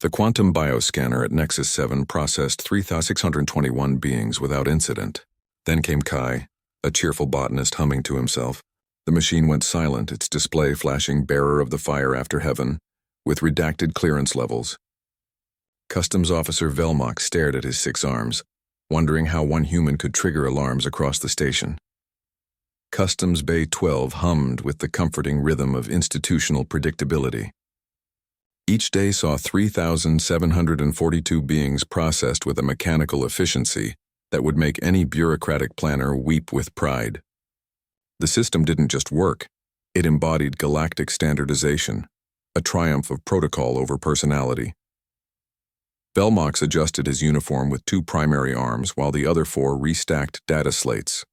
The quantum bioscanner at Nexus 7 processed 3,621 beings without incident. Then came Kai, a cheerful botanist humming to himself. The machine went silent, its display flashing bearer of the fire after heaven, with redacted clearance levels. Customs Officer Velmok stared at his 6 arms, wondering how one human could trigger alarms across the station. Customs Bay 12 hummed with the comforting rhythm of institutional predictability. Each day saw 3,742 beings processed with a mechanical efficiency that would make any bureaucratic planner weep with pride. The system didn't just work, it embodied galactic standardization, a triumph of protocol over personality. Velmox adjusted his uniform with 2 primary arms while the other 4 restacked data slates.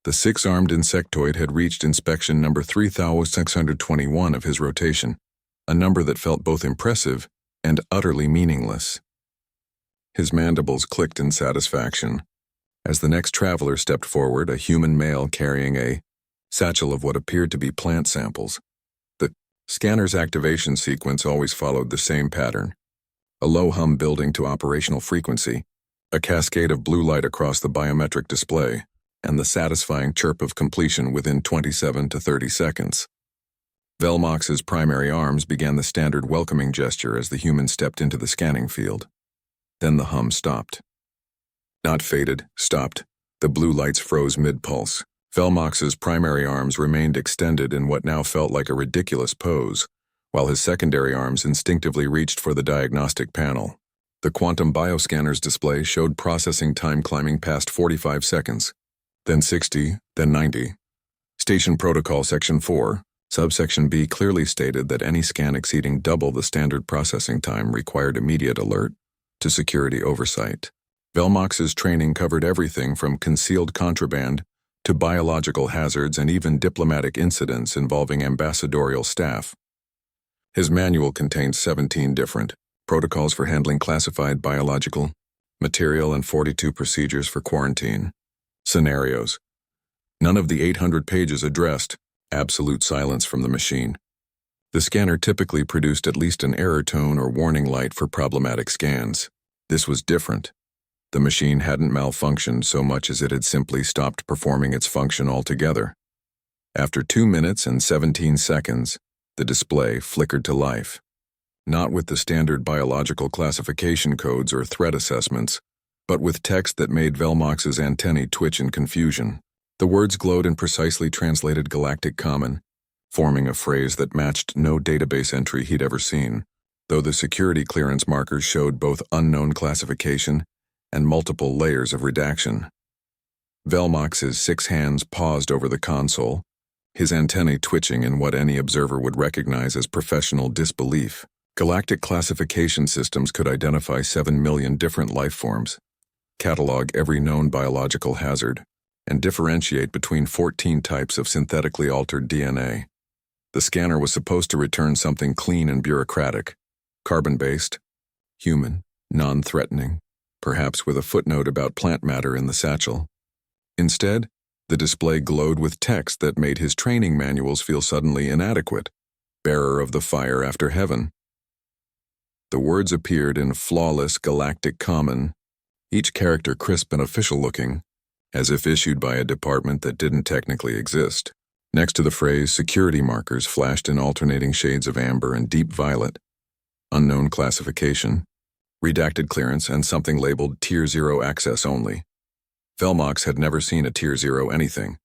The 6-armed insectoid had reached inspection number 3,621 of his rotation, a number that felt both impressive and utterly meaningless. His mandibles clicked in satisfaction. As the next traveler stepped forward, a human male carrying a satchel of what appeared to be plant samples. The scanner's activation sequence always followed the same pattern. A low hum building to operational frequency, a cascade of blue light across the biometric display, and the satisfying chirp of completion within 27 to 30 seconds. Velmox's primary arms began the standard welcoming gesture as the human stepped into the scanning field. Then the hum stopped. Not faded, stopped. The blue lights froze mid-pulse. Velmox's primary arms remained extended in what now felt like a ridiculous pose, while his secondary arms instinctively reached for the diagnostic panel. The quantum bioscanner's display showed processing time climbing past 45 seconds, then 60, then 90. Station Protocol Section 4, Subsection B clearly stated that any scan exceeding double the standard processing time required immediate alert to security oversight. Velmox's training covered everything from concealed contraband to biological hazards and even diplomatic incidents involving ambassadorial staff. His manual contained 17 different protocols for handling classified biological material and 42 procedures for quarantine scenarios. None of the 800 pages addressed absolute silence from the machine. The scanner typically produced at least an error tone or warning light for problematic scans. This was different. The machine hadn't malfunctioned so much as it had simply stopped performing its function altogether. After 2 minutes and 17 seconds, the display flickered to life. Not with the standard biological classification codes or threat assessments, but with text that made Velmox's antennae twitch in confusion. The words glowed in precisely translated Galactic Common, forming a phrase that matched no database entry he'd ever seen, though the security clearance markers showed both unknown classification and multiple layers of redaction. Velmox's 6 hands paused over the console, his antennae twitching in what any observer would recognize as professional disbelief. Galactic classification systems could identify 7 million different life forms, catalog every known biological hazard, and differentiate between 14 types of synthetically altered DNA. The scanner was supposed to return something clean and bureaucratic, carbon-based, human, non-threatening, perhaps with a footnote about plant matter in the satchel. Instead, the display glowed with text that made his training manuals feel suddenly inadequate. Bearer of the fire after heaven. The words appeared in flawless Galactic Common, each character crisp and official-looking, as if issued by a department that didn't technically exist. Next to the phrase, security markers flashed in alternating shades of amber and deep violet. Unknown classification, redacted clearance, and something labeled Tier 0 access only. Velmox had never seen a Tier 0 anything.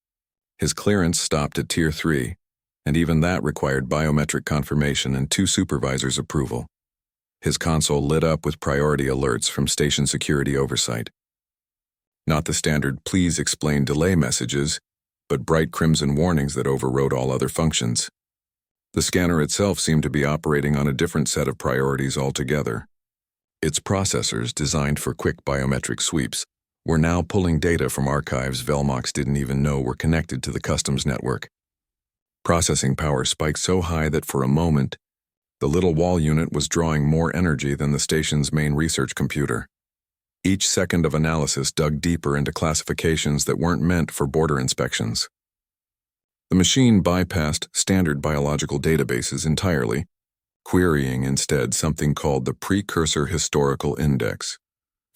His clearance stopped at Tier 3, and even that required biometric confirmation and 2 supervisors' approval. His console lit up with priority alerts from station security oversight. Not the standard "please explain delay" messages, but bright crimson warnings that overrode all other functions. The scanner itself seemed to be operating on a different set of priorities altogether. Its processors, designed for quick biometric sweeps, were now pulling data from archives Velmox didn't even know were connected to the customs network. Processing power spiked so high that for a moment, the little wall unit was drawing more energy than the station's main research computer. Each second of analysis dug deeper into classifications that weren't meant for border inspections. The machine bypassed standard biological databases entirely, querying instead something called the Precursor Historical Index.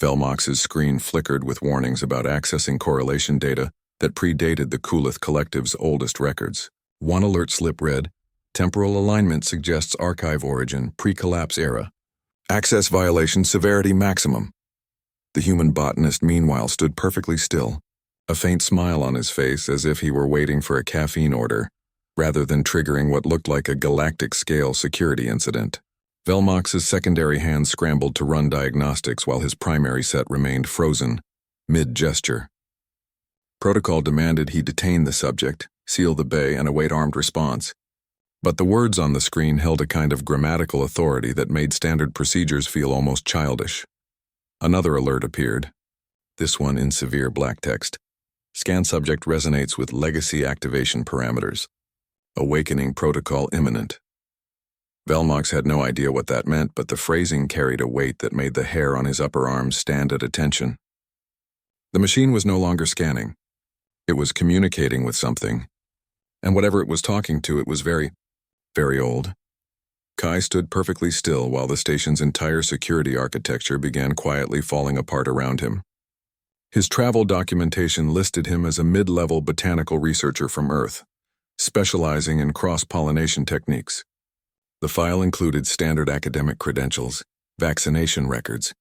Velmox's screen flickered with warnings about accessing correlation data that predated the Kulith Collective's oldest records. One alert slip read, "Temporal alignment suggests archive origin, pre-collapse era. Access violation severity maximum." The human botanist meanwhile stood perfectly still, a faint smile on his face as if he were waiting for a caffeine order, rather than triggering what looked like a galactic-scale security incident. Velmox's secondary hand scrambled to run diagnostics while his primary set remained frozen, mid-gesture. Protocol demanded he detain the subject, seal the bay, and await armed response. But the words on the screen held a kind of grammatical authority that made standard procedures feel almost childish. Another alert appeared, this one in severe black text. Scan subject resonates with legacy activation parameters. Awakening protocol imminent. Velmox had no idea what that meant, but the phrasing carried a weight that made the hair on his upper arms stand at attention. The machine was no longer scanning. It was communicating with something, and whatever it was talking to, it was very, very old. Kai stood perfectly still while the station's entire security architecture began quietly falling apart around him. His travel documentation listed him as a mid-level botanical researcher from Earth, specializing in cross-pollination techniques. The file included standard academic credentials, vaccination records,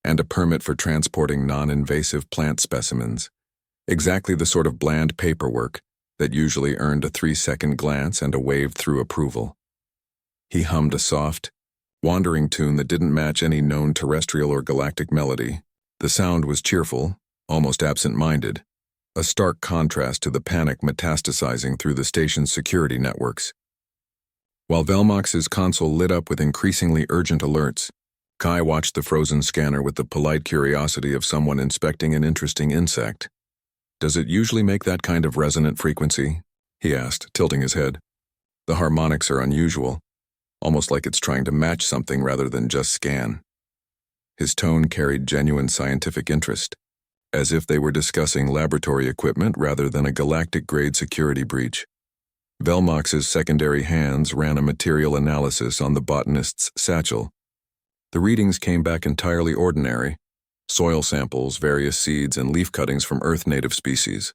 and a permit for transporting non-invasive plant specimens, exactly the sort of bland paperwork that usually earned a 3-second glance and a wave through approval. He hummed a soft, wandering tune that didn't match any known terrestrial or galactic melody. The sound was cheerful, almost absent-minded, a stark contrast to the panic metastasizing through the station's security networks. While Velmox's console lit up with increasingly urgent alerts, Kai watched the frozen scanner with the polite curiosity of someone inspecting an interesting insect. "Does it usually make that kind of resonant frequency?" he asked, tilting his head. "The harmonics are unusual, almost like it's trying to match something rather than just scan." His tone carried genuine scientific interest, as if they were discussing laboratory equipment rather than a galactic-grade security breach. Velmox's secondary hands ran a material analysis on the botanist's satchel. The readings came back entirely ordinary: soil samples, various seeds, and leaf cuttings from Earth-native species.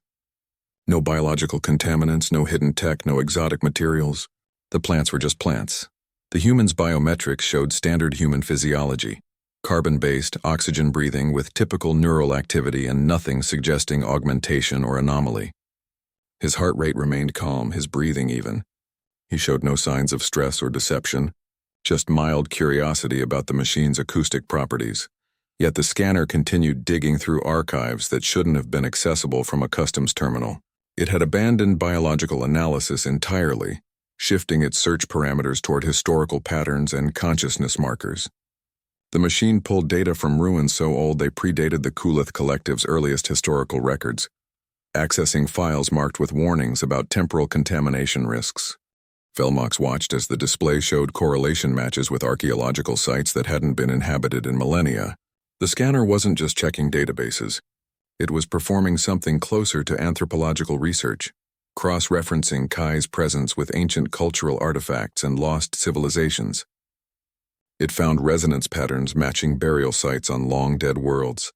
No biological contaminants, no hidden tech, no exotic materials. The plants were just plants. The human's biometrics showed standard human physiology, carbon-based, oxygen-breathing with typical neural activity and nothing suggesting augmentation or anomaly. His heart rate remained calm, his breathing even. He showed no signs of stress or deception, just mild curiosity about the machine's acoustic properties. Yet the scanner continued digging through archives that shouldn't have been accessible from a customs terminal. It had abandoned biological analysis entirely, shifting its search parameters toward historical patterns and consciousness markers. The machine pulled data from ruins so old they predated the Kulith Collective's earliest historical records, accessing files marked with warnings about temporal contamination risks. Velmox watched as the display showed correlation matches with archaeological sites that hadn't been inhabited in millennia. The scanner wasn't just checking databases. It was performing something closer to anthropological research, cross-referencing Kai's presence with ancient cultural artifacts and lost civilizations. It found resonance patterns matching burial sites on long-dead worlds,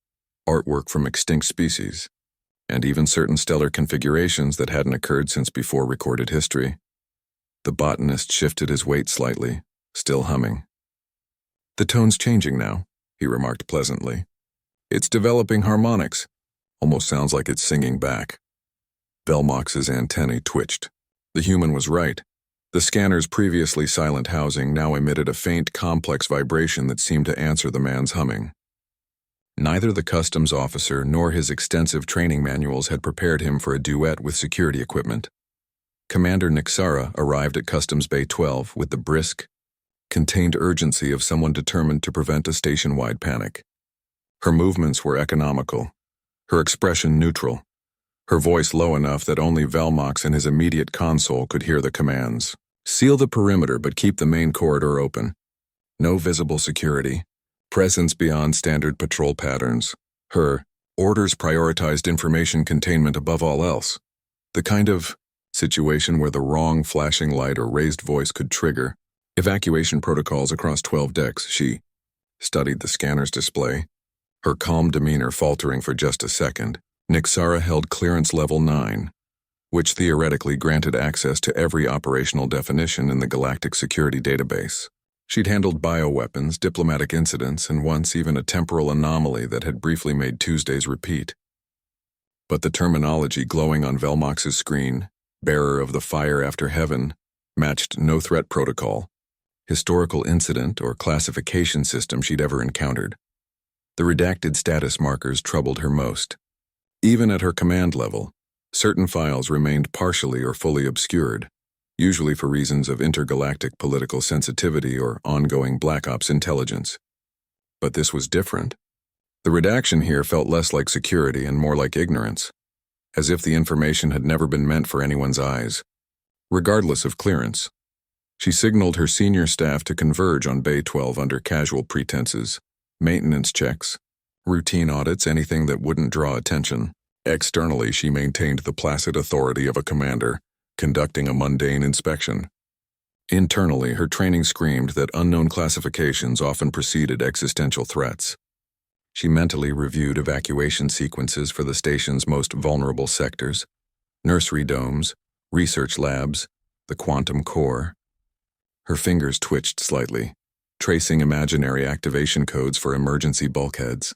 artwork from extinct species, and even certain stellar configurations that hadn't occurred since before recorded history. The botanist shifted his weight slightly, still humming. "The tone's changing now," he remarked pleasantly. "It's developing harmonics. Almost sounds like it's singing back." Velmox's antennae twitched. The human was right. The scanner's previously silent housing now emitted a faint, complex vibration that seemed to answer the man's humming. Neither the customs officer nor his extensive training manuals had prepared him for a duet with security equipment. Commander Nixara arrived at Customs Bay 12 with the brisk, contained urgency of someone determined to prevent a station-wide panic. Her movements were economical, her expression neutral, her voice low enough that only Velmox and his immediate console could hear the commands. "Seal the perimeter but keep the main corridor open. No visible security. Presence beyond standard patrol patterns." Her orders prioritized information containment above all else. The kind of situation where the wrong flashing light or raised voice could trigger Evacuation protocols across 12 decks. She studied the scanner's display, her calm demeanor faltering for just a second. Nixara held clearance level 9, which theoretically granted access to every operational definition in the Galactic Security Database. She'd handled bioweapons, diplomatic incidents, and once even a temporal anomaly that had briefly made Tuesdays repeat. But the terminology glowing on Velmox's screen, bearer of the fire after heaven, matched no threat protocol, historical incident, or classification system she'd ever encountered. The redacted status markers troubled her most. Even at her command level, certain files remained partially or fully obscured, usually for reasons of intergalactic political sensitivity or ongoing Black Ops intelligence. But this was different. The redaction here felt less like security and more like ignorance, as if the information had never been meant for anyone's eyes. Regardless of clearance, she signaled her senior staff to converge on Bay 12 under casual pretenses, maintenance checks, routine audits, anything that wouldn't draw attention. Externally, she maintained the placid authority of a commander, conducting a mundane inspection. Internally, her training screamed that unknown classifications often preceded existential threats. She mentally reviewed evacuation sequences for the station's most vulnerable sectors: nursery domes, research labs, the quantum core. Her fingers twitched slightly, tracing imaginary activation codes for emergency bulkheads.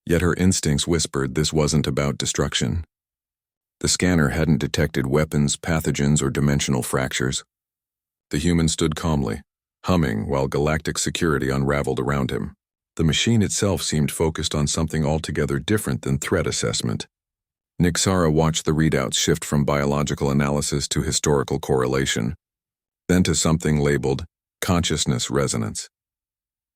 Yet her instincts whispered this wasn't about destruction. The scanner hadn't detected weapons, pathogens, or dimensional fractures. The human stood calmly, humming while galactic security unraveled around him. The machine itself seemed focused on something altogether different than threat assessment. Nixara watched the readouts shift from biological analysis to historical correlation, then to something labeled consciousness resonance.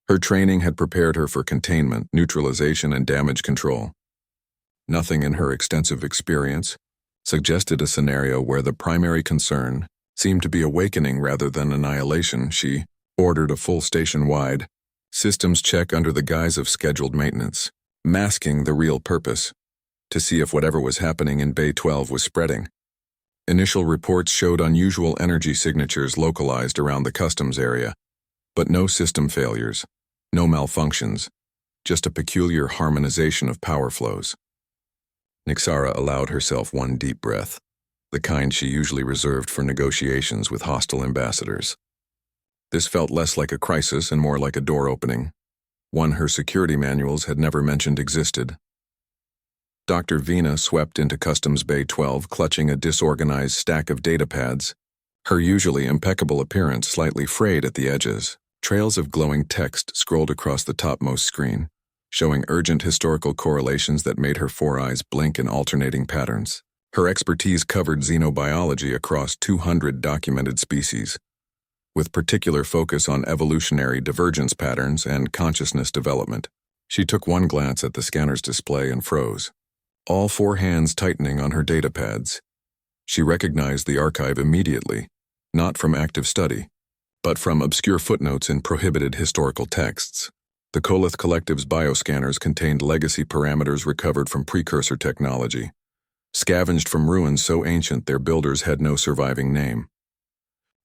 Her training had prepared her for containment, neutralization, and damage control. Nothing in her extensive experience suggested a scenario where the primary concern seemed to be awakening rather than annihilation. She ordered a full station-wide systems check under the guise of scheduled maintenance, masking the real purpose, to see if whatever was happening in Bay 12 was spreading. Initial reports showed unusual energy signatures localized around the customs area, but no system failures, no malfunctions, just a peculiar harmonization of power flows. Nixara allowed herself one deep breath, the kind she usually reserved for negotiations with hostile ambassadors. This felt less like a crisis and more like a door opening, one her security manuals had never mentioned existed. Dr. Vina swept into Customs Bay 12, clutching a disorganized stack of datapads, her usually impeccable appearance slightly frayed at the edges. Trails of glowing text scrolled across the topmost screen, showing urgent historical correlations that made her four eyes blink in alternating patterns. Her expertise covered xenobiology across 200 documented species, with particular focus on evolutionary divergence patterns and consciousness development. She took one glance at the scanner's display and froze, all four hands tightening on her datapads. She recognized the archive immediately, not from active study, but from obscure footnotes in prohibited historical texts. The Kolith Collective's bioscanners contained legacy parameters recovered from precursor technology, scavenged from ruins so ancient their builders had no surviving name.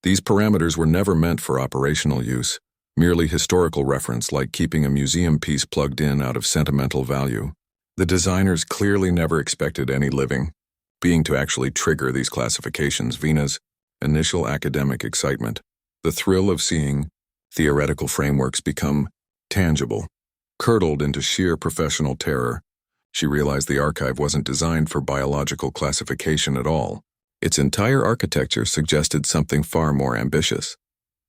These parameters were never meant for operational use, merely historical reference, like keeping a museum piece plugged in out of sentimental value. The designers clearly never expected any living being to actually trigger these classifications. Vina's initial academic excitement, the thrill of seeing theoretical frameworks become tangible, curdled into sheer professional terror. She realized the archive wasn't designed for biological classification at all. Its entire architecture suggested something far more ambitious,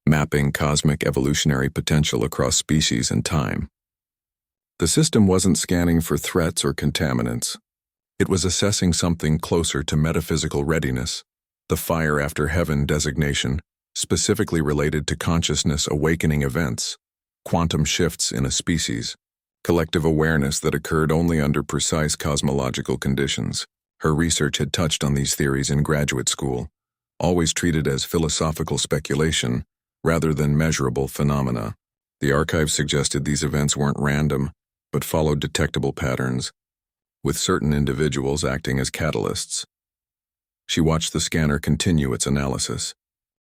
mapping cosmic evolutionary potential across species and time. The system wasn't scanning for threats or contaminants. It was assessing something closer to metaphysical readiness, the fire after heaven designation, specifically related to consciousness awakening events, quantum shifts in a species, collective awareness that occurred only under precise cosmological conditions. Her research had touched on these theories in graduate school, always treated as philosophical speculation rather than measurable phenomena. The archive suggested these events weren't random, but followed detectable patterns, with certain individuals acting as catalysts. She watched the scanner continue its analysis,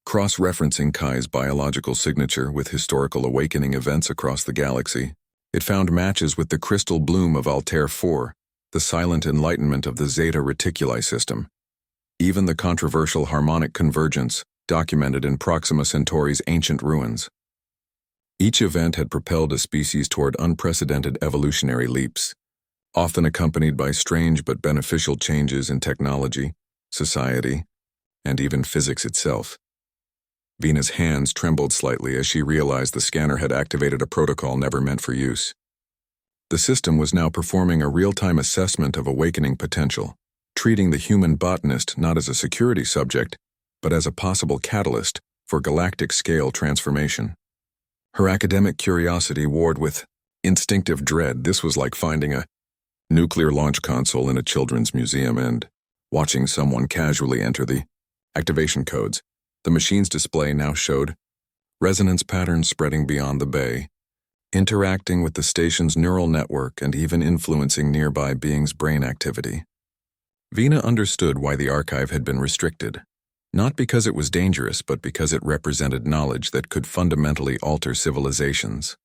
Cross-referencing Kai's biological signature with historical awakening events across the galaxy, it found matches with the crystal bloom of Altair 4, the silent enlightenment of the Zeta Reticuli system. Even the controversial harmonic convergence, documented in Proxima Centauri's ancient ruins. Each event had propelled a species toward unprecedented evolutionary leaps, often accompanied by strange but beneficial changes in technology, society, and even physics itself. Vina's hands trembled slightly as she realized the scanner had activated a protocol never meant for use. The system was now performing a real-time assessment of awakening potential, treating the human botanist not as a security subject, but as a possible catalyst for galactic-scale transformation. Her academic curiosity warred with instinctive dread. This was like finding a nuclear launch console in a children's museum and watching someone casually enter the activation codes. The machine's display now showed resonance patterns spreading beyond the bay, interacting with the station's neural network and even influencing nearby beings' brain activity. Vina understood why the archive had been restricted, not because it was dangerous, but because it represented knowledge that could fundamentally alter civilizations.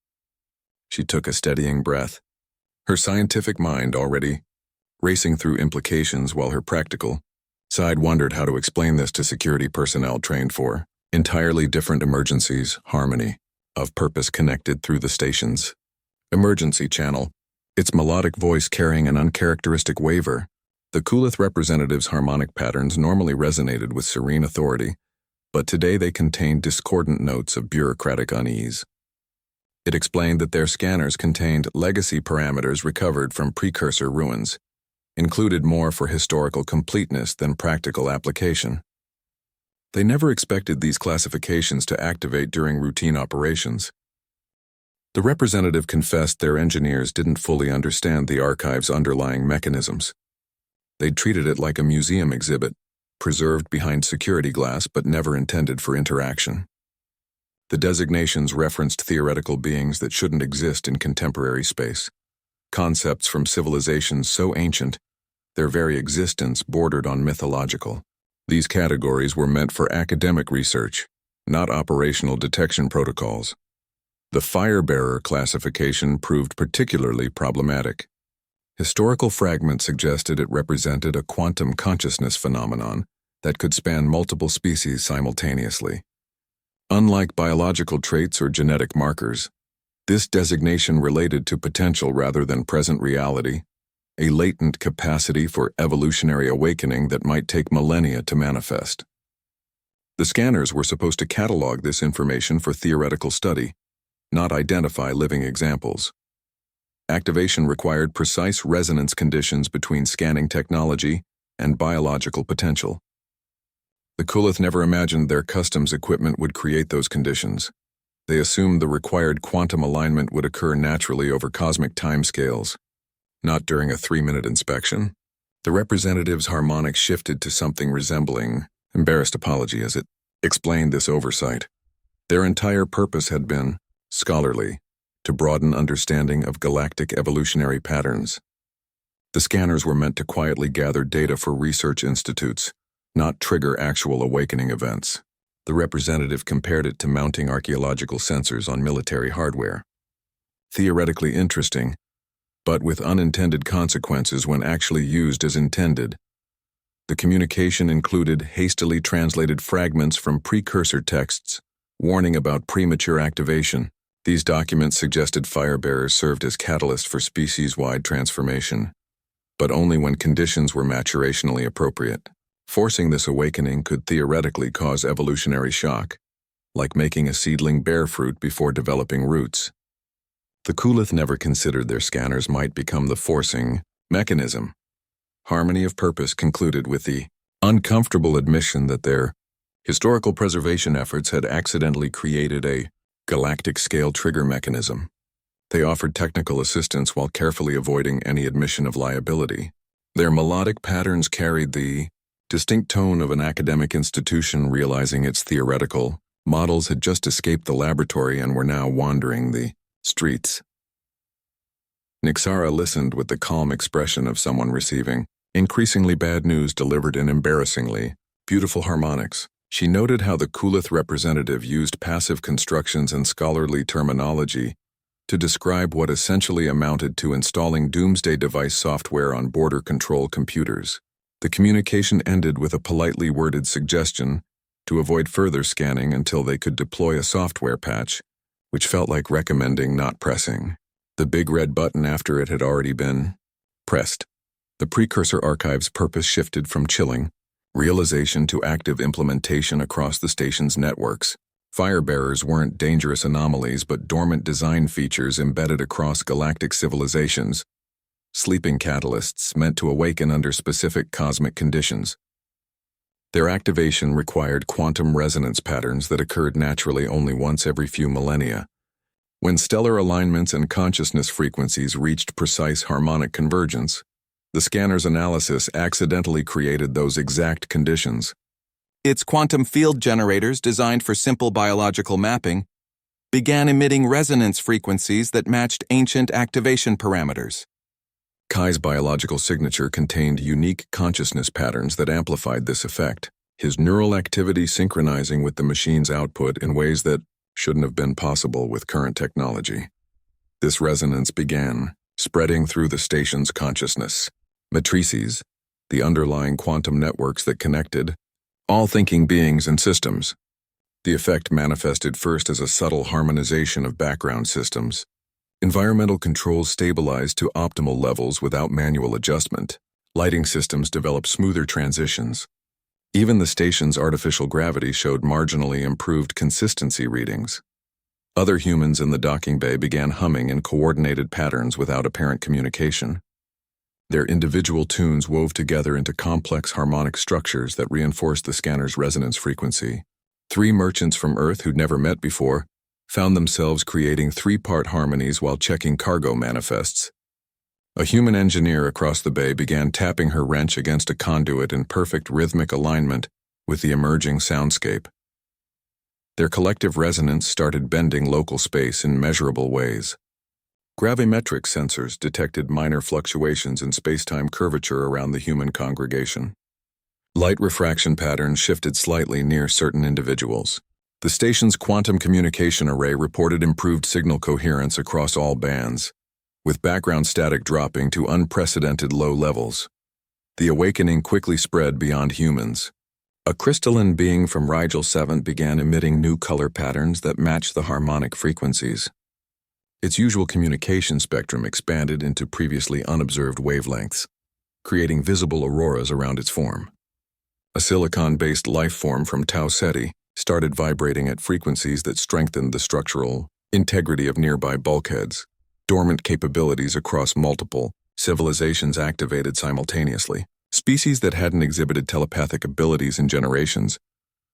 She took a steadying breath, her scientific mind already racing through implications while her practical side wondered how to explain this to security personnel trained for entirely different emergencies. Harmony of purpose connected through the station's emergency channel, its melodic voice carrying an uncharacteristic waver. The Kulith representatives' harmonic patterns normally resonated with serene authority, but today they contained discordant notes of bureaucratic unease. It explained that their scanners contained legacy parameters recovered from precursor ruins, included more for historical completeness than practical application. They never expected these classifications to activate during routine operations. The representative confessed their engineers didn't fully understand the archive's underlying mechanisms. They'd treated it like a museum exhibit, preserved behind security glass but never intended for interaction. The designations referenced theoretical beings that shouldn't exist in contemporary space, concepts from civilizations so ancient, their very existence bordered on mythological. These categories were meant for academic research, not operational detection protocols. The Firebearer classification proved particularly problematic. Historical fragments suggested it represented a quantum consciousness phenomenon that could span multiple species simultaneously. Unlike biological traits or genetic markers, this designation related to potential rather than present reality, a latent capacity for evolutionary awakening that might take millennia to manifest. The scanners were supposed to catalog this information for theoretical study, not identify living examples. Activation required precise resonance conditions between scanning technology and biological potential. The Kulith never imagined their customs equipment would create those conditions. They assumed the required quantum alignment would occur naturally over cosmic timescales, not during a 3-minute inspection. The representative's harmonics shifted to something resembling embarrassed apology as it explained this oversight. Their entire purpose had been scholarly, to broaden understanding of galactic evolutionary patterns. The scanners were meant to quietly gather data for research institutes, not trigger actual awakening events. The representative compared it to mounting archaeological sensors on military hardware. Theoretically interesting, but with unintended consequences when actually used as intended. The communication included hastily translated fragments from precursor texts, warning about premature activation. These documents suggested Firebearers served as catalyst for species-wide transformation, but only when conditions were maturationally appropriate. Forcing this awakening could theoretically cause evolutionary shock, like making a seedling bear fruit before developing roots. The Kulith never considered their scanners might become the forcing mechanism. Harmony of purpose concluded with the uncomfortable admission that their historical preservation efforts had accidentally created a galactic-scale trigger mechanism. They offered technical assistance while carefully avoiding any admission of liability. Their melodic patterns carried the distinct tone of an academic institution realizing its theoretical models had just escaped the laboratory and were now wandering the streets. Nixara listened with the calm expression of someone receiving increasingly bad news delivered in embarrassingly beautiful harmonics. She noted how the Kulith representative used passive constructions and scholarly terminology to describe what essentially amounted to installing doomsday device software on border control computers. The communication ended with a politely worded suggestion to avoid further scanning until they could deploy a software patch, which felt like recommending not pressing the big red button after it had already been pressed. The precursor archive's purpose shifted from chilling realization to active implementation across the station's networks. Firebearers weren't dangerous anomalies but dormant design features embedded across galactic civilizations, sleeping catalysts meant to awaken under specific cosmic conditions. Their activation required quantum resonance patterns that occurred naturally only once every few millennia. When stellar alignments and consciousness frequencies reached precise harmonic convergence, the scanner's analysis accidentally created those exact conditions. Its quantum field generators, designed for simple biological mapping, began emitting resonance frequencies that matched ancient activation parameters. Kai's biological signature contained unique consciousness patterns that amplified this effect, his neural activity synchronizing with the machine's output in ways that shouldn't have been possible with current technology. This resonance began spreading through the station's consciousness. Matrices, the underlying quantum networks that connected all thinking beings and systems. The effect manifested first as a subtle harmonization of background systems. Environmental controls stabilized to optimal levels without manual adjustment. Lighting systems developed smoother transitions. Even the station's artificial gravity showed marginally improved consistency readings. Other humans in the docking bay began humming in coordinated patterns without apparent communication. Their individual tunes wove together into complex harmonic structures that reinforced the scanner's resonance frequency. 3 merchants from Earth who'd never met before found themselves creating 3-part harmonies while checking cargo manifests. A human engineer across the bay began tapping her wrench against a conduit in perfect rhythmic alignment with the emerging soundscape. Their collective resonance started bending local space in measurable ways. Gravimetric sensors detected minor fluctuations in space-time curvature around the human congregation. Light refraction patterns shifted slightly near certain individuals. The station's quantum communication array reported improved signal coherence across all bands, with background static dropping to unprecedented low levels. The awakening quickly spread beyond humans. A crystalline being from Rigel 7 began emitting new color patterns that matched the harmonic frequencies. Its usual communication spectrum expanded into previously unobserved wavelengths, creating visible auroras around its form. A silicon-based life form from Tau Ceti started vibrating at frequencies that strengthened the structural integrity of nearby bulkheads. Dormant capabilities across multiple civilizations activated simultaneously. Species that hadn't exhibited telepathic abilities in generations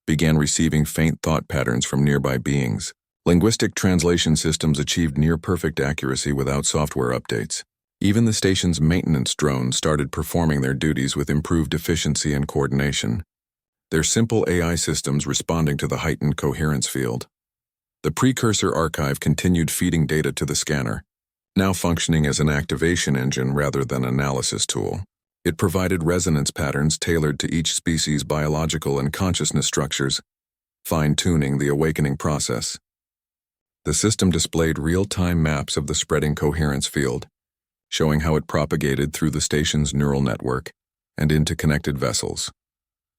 began receiving faint thought patterns from nearby beings. Linguistic translation systems achieved near-perfect accuracy without software updates. Even the station's maintenance drones started performing their duties with improved efficiency and coordination, their simple AI systems responding to the heightened coherence field. The precursor archive continued feeding data to the scanner, now functioning as an activation engine rather than analysis tool. It provided resonance patterns tailored to each species' biological and consciousness structures, fine-tuning the awakening process. The system displayed real-time maps of the spreading coherence field, showing how it propagated through the station's neural network and into connected vessels.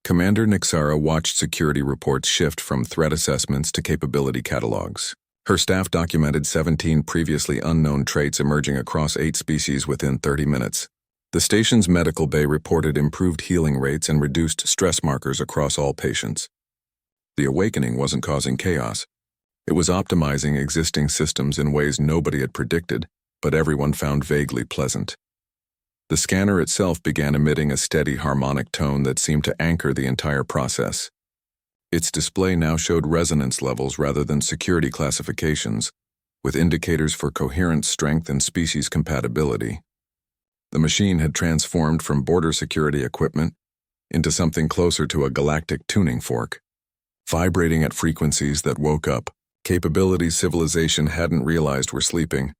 Commander Nixara watched security reports shift from threat assessments to capability catalogs. Her staff documented 17 previously unknown traits emerging across 8 species within 30 minutes. The station's medical bay reported improved healing rates and reduced stress markers across all patients. The awakening wasn't causing chaos. It was optimizing existing systems in ways nobody had predicted, but everyone found vaguely pleasant. The scanner itself began emitting a steady harmonic tone that seemed to anchor the entire process. Its display now showed resonance levels rather than security classifications, with indicators for coherent strength and species compatibility. The machine had transformed from border security equipment into something closer to a galactic tuning fork, vibrating at frequencies that woke up capabilities civilization hadn't realized were sleeping.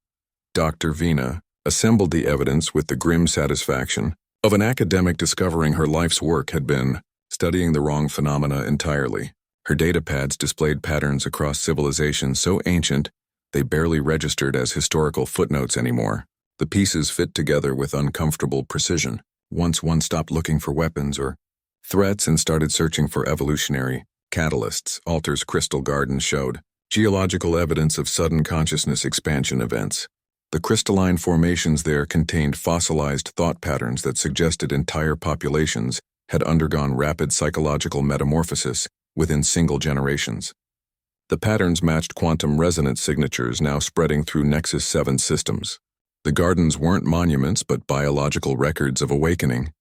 Dr. Vina assembled the evidence with the grim satisfaction of an academic discovering her life's work had been studying the wrong phenomena entirely. Her datapads displayed patterns across civilizations so ancient they barely registered as historical footnotes anymore. The pieces fit together with uncomfortable precision. Once one stopped looking for weapons or threats and started searching for evolutionary catalysts, Alter's crystal garden showed geological evidence of sudden consciousness expansion events. The crystalline formations there contained fossilized thought patterns that suggested entire populations had undergone rapid psychological metamorphosis within single generations. The patterns matched quantum resonance signatures now spreading through Nexus 7 systems. The gardens weren't monuments but biological records of awakening.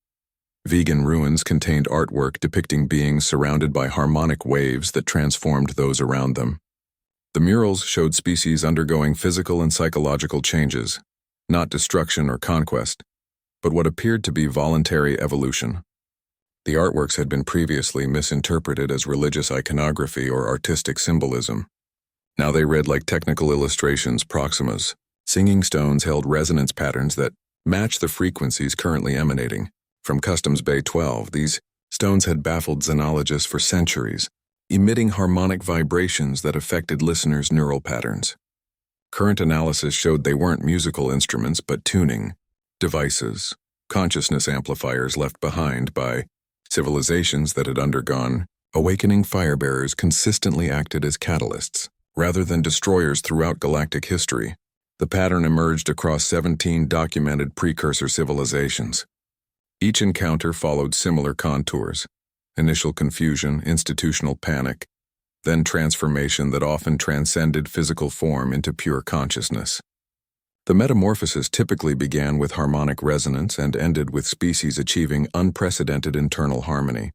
Vegan ruins contained artwork depicting beings surrounded by harmonic waves that transformed those around them. The murals showed species undergoing physical and psychological changes, not destruction or conquest, but what appeared to be voluntary evolution. The artworks had been previously misinterpreted as religious iconography or artistic symbolism. Now they read like technical illustrations, proximas. Singing stones held resonance patterns that matched the frequencies currently emanating. From Customs Bay 12, these stones had baffled xenologists for centuries, emitting harmonic vibrations that affected listeners' neural patterns. Current analysis showed they weren't musical instruments but tuning devices, consciousness amplifiers left behind by civilizations that had undergone awakening. Firebearers consistently acted as catalysts, rather than destroyers throughout galactic history. The pattern emerged across 17 documented precursor civilizations. Each encounter followed similar contours: initial confusion, institutional panic, then transformation that often transcended physical form into pure consciousness. The metamorphosis typically began with harmonic resonance and ended with species achieving unprecedented internal harmony.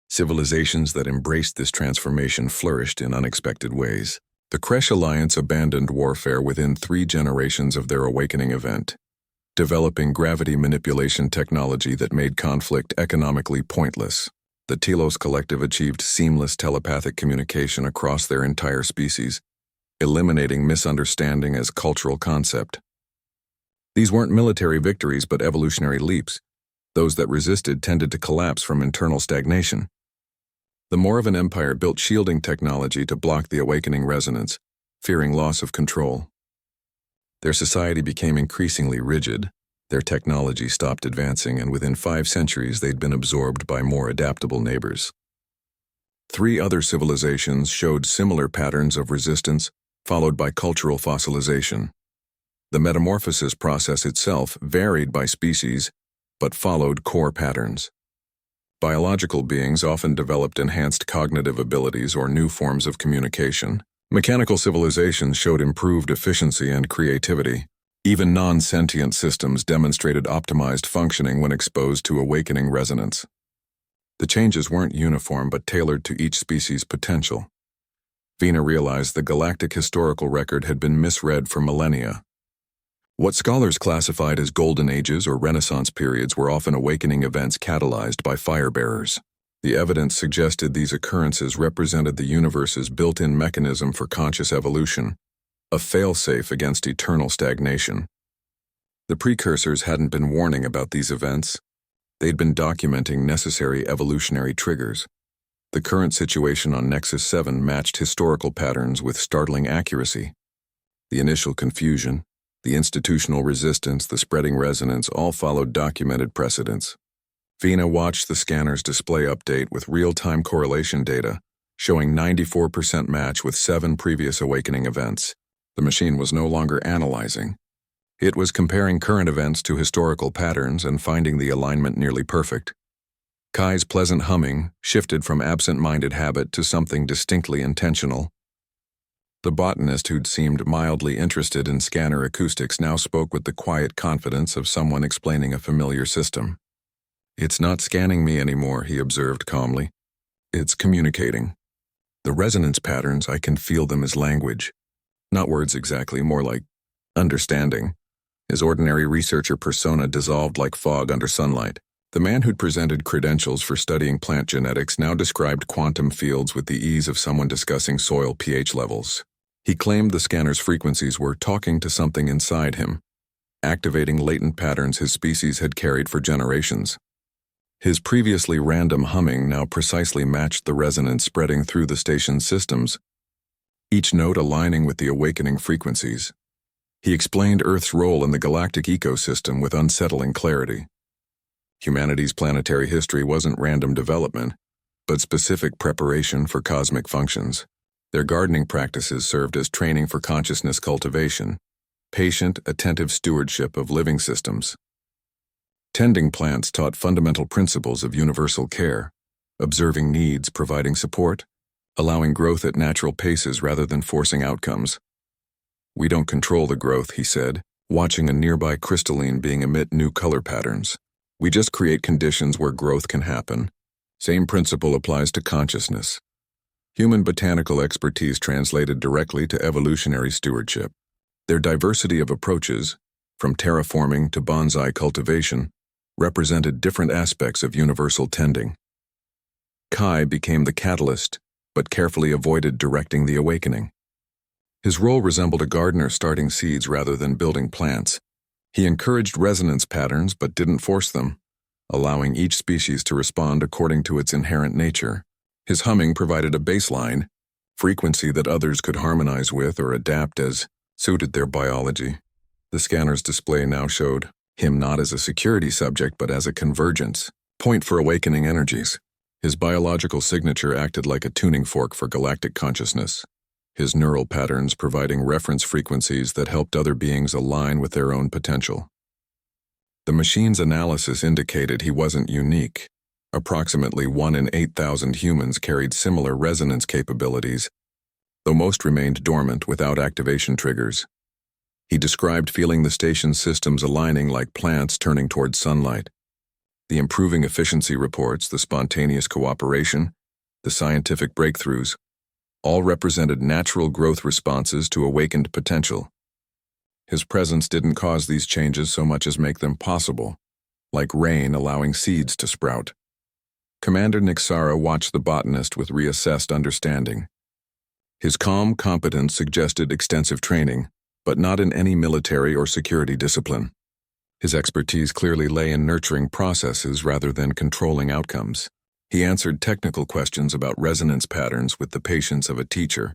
Civilizations that embraced this transformation flourished in unexpected ways. The Kresh Alliance abandoned warfare within 3 generations of their awakening event, developing gravity manipulation technology that made conflict economically pointless. The Telos Collective achieved seamless telepathic communication across their entire species, eliminating misunderstanding as cultural concept. These weren't military victories but evolutionary leaps. Those that resisted tended to collapse from internal stagnation. The Moravan Empire built shielding technology to block the awakening resonance, fearing loss of control. Their society became increasingly rigid. Their technology stopped advancing, and within 5 centuries they'd been absorbed by more adaptable neighbors. 3 other civilizations showed similar patterns of resistance, followed by cultural fossilization. The metamorphosis process itself varied by species, but followed core patterns. Biological beings often developed enhanced cognitive abilities or new forms of communication. Mechanical civilizations showed improved efficiency and creativity. Even non-sentient systems demonstrated optimized functioning when exposed to awakening resonance. The changes weren't uniform but tailored to each species' potential. Vina realized the galactic historical record had been misread for millennia. What scholars classified as golden ages or Renaissance periods were often awakening events catalyzed by firebearers. The evidence suggested these occurrences represented the universe's built-in mechanism for conscious evolution, a fail-safe against eternal stagnation. The precursors hadn't been warning about these events. They'd been documenting necessary evolutionary triggers. The current situation on Nexus 7 matched historical patterns with startling accuracy. The initial confusion, the institutional resistance, the spreading resonance all followed documented precedents. Vina watched the scanner's display update with real-time correlation data, showing 94% match with 7 previous awakening events. The machine was no longer analyzing. It was comparing current events to historical patterns and finding the alignment nearly perfect. Kai's pleasant humming shifted from absent-minded habit to something distinctly intentional. The botanist who'd seemed mildly interested in scanner acoustics now spoke with the quiet confidence of someone explaining a familiar system. "It's not scanning me anymore," he observed calmly. "It's communicating. The resonance patterns, I can feel them as language. Not words exactly, more like understanding." His ordinary researcher persona dissolved like fog under sunlight. The man who'd presented credentials for studying plant genetics now described quantum fields with the ease of someone discussing soil pH levels. He claimed the scanner's frequencies were talking to something inside him, activating latent patterns his species had carried for generations. His previously random humming now precisely matched the resonance spreading through the station's systems, each note aligning with the awakening frequencies. He explained Earth's role in the galactic ecosystem with unsettling clarity. Humanity's planetary history wasn't random development, but specific preparation for cosmic functions. Their gardening practices served as training for consciousness cultivation, patient, attentive stewardship of living systems. Tending plants taught fundamental principles of universal care, observing needs, providing support, allowing growth at natural paces rather than forcing outcomes. "We don't control the growth," he said, watching a nearby crystalline being emit new color patterns. "We just create conditions where growth can happen." Same principle applies to consciousness. Human botanical expertise translated directly to evolutionary stewardship. Their diversity of approaches, from terraforming to bonsai cultivation, represented different aspects of universal tending. Kai became the catalyst, but carefully avoided directing the awakening. His role resembled a gardener starting seeds rather than building plants. He encouraged resonance patterns but didn't force them, allowing each species to respond according to its inherent nature. His humming provided a baseline, frequency that others could harmonize with or adapt as suited their biology. The scanner's display now showed him not as a security subject but as a convergence point for awakening energies. His biological signature acted like a tuning fork for galactic consciousness, his neural patterns providing reference frequencies that helped other beings align with their own potential. The machine's analysis indicated he wasn't unique. Approximately 1 in 8,000 humans carried similar resonance capabilities, though most remained dormant without activation triggers. He described feeling the station's systems aligning like plants turning towards sunlight. The improving efficiency reports, the spontaneous cooperation, the scientific breakthroughs, all represented natural growth responses to awakened potential. His presence didn't cause these changes so much as make them possible, like rain allowing seeds to sprout. Commander Nixara watched the botanist with reassessed understanding. His calm competence suggested extensive training, but not in any military or security discipline. His expertise clearly lay in nurturing processes rather than controlling outcomes. He answered technical questions about resonance patterns with the patience of a teacher.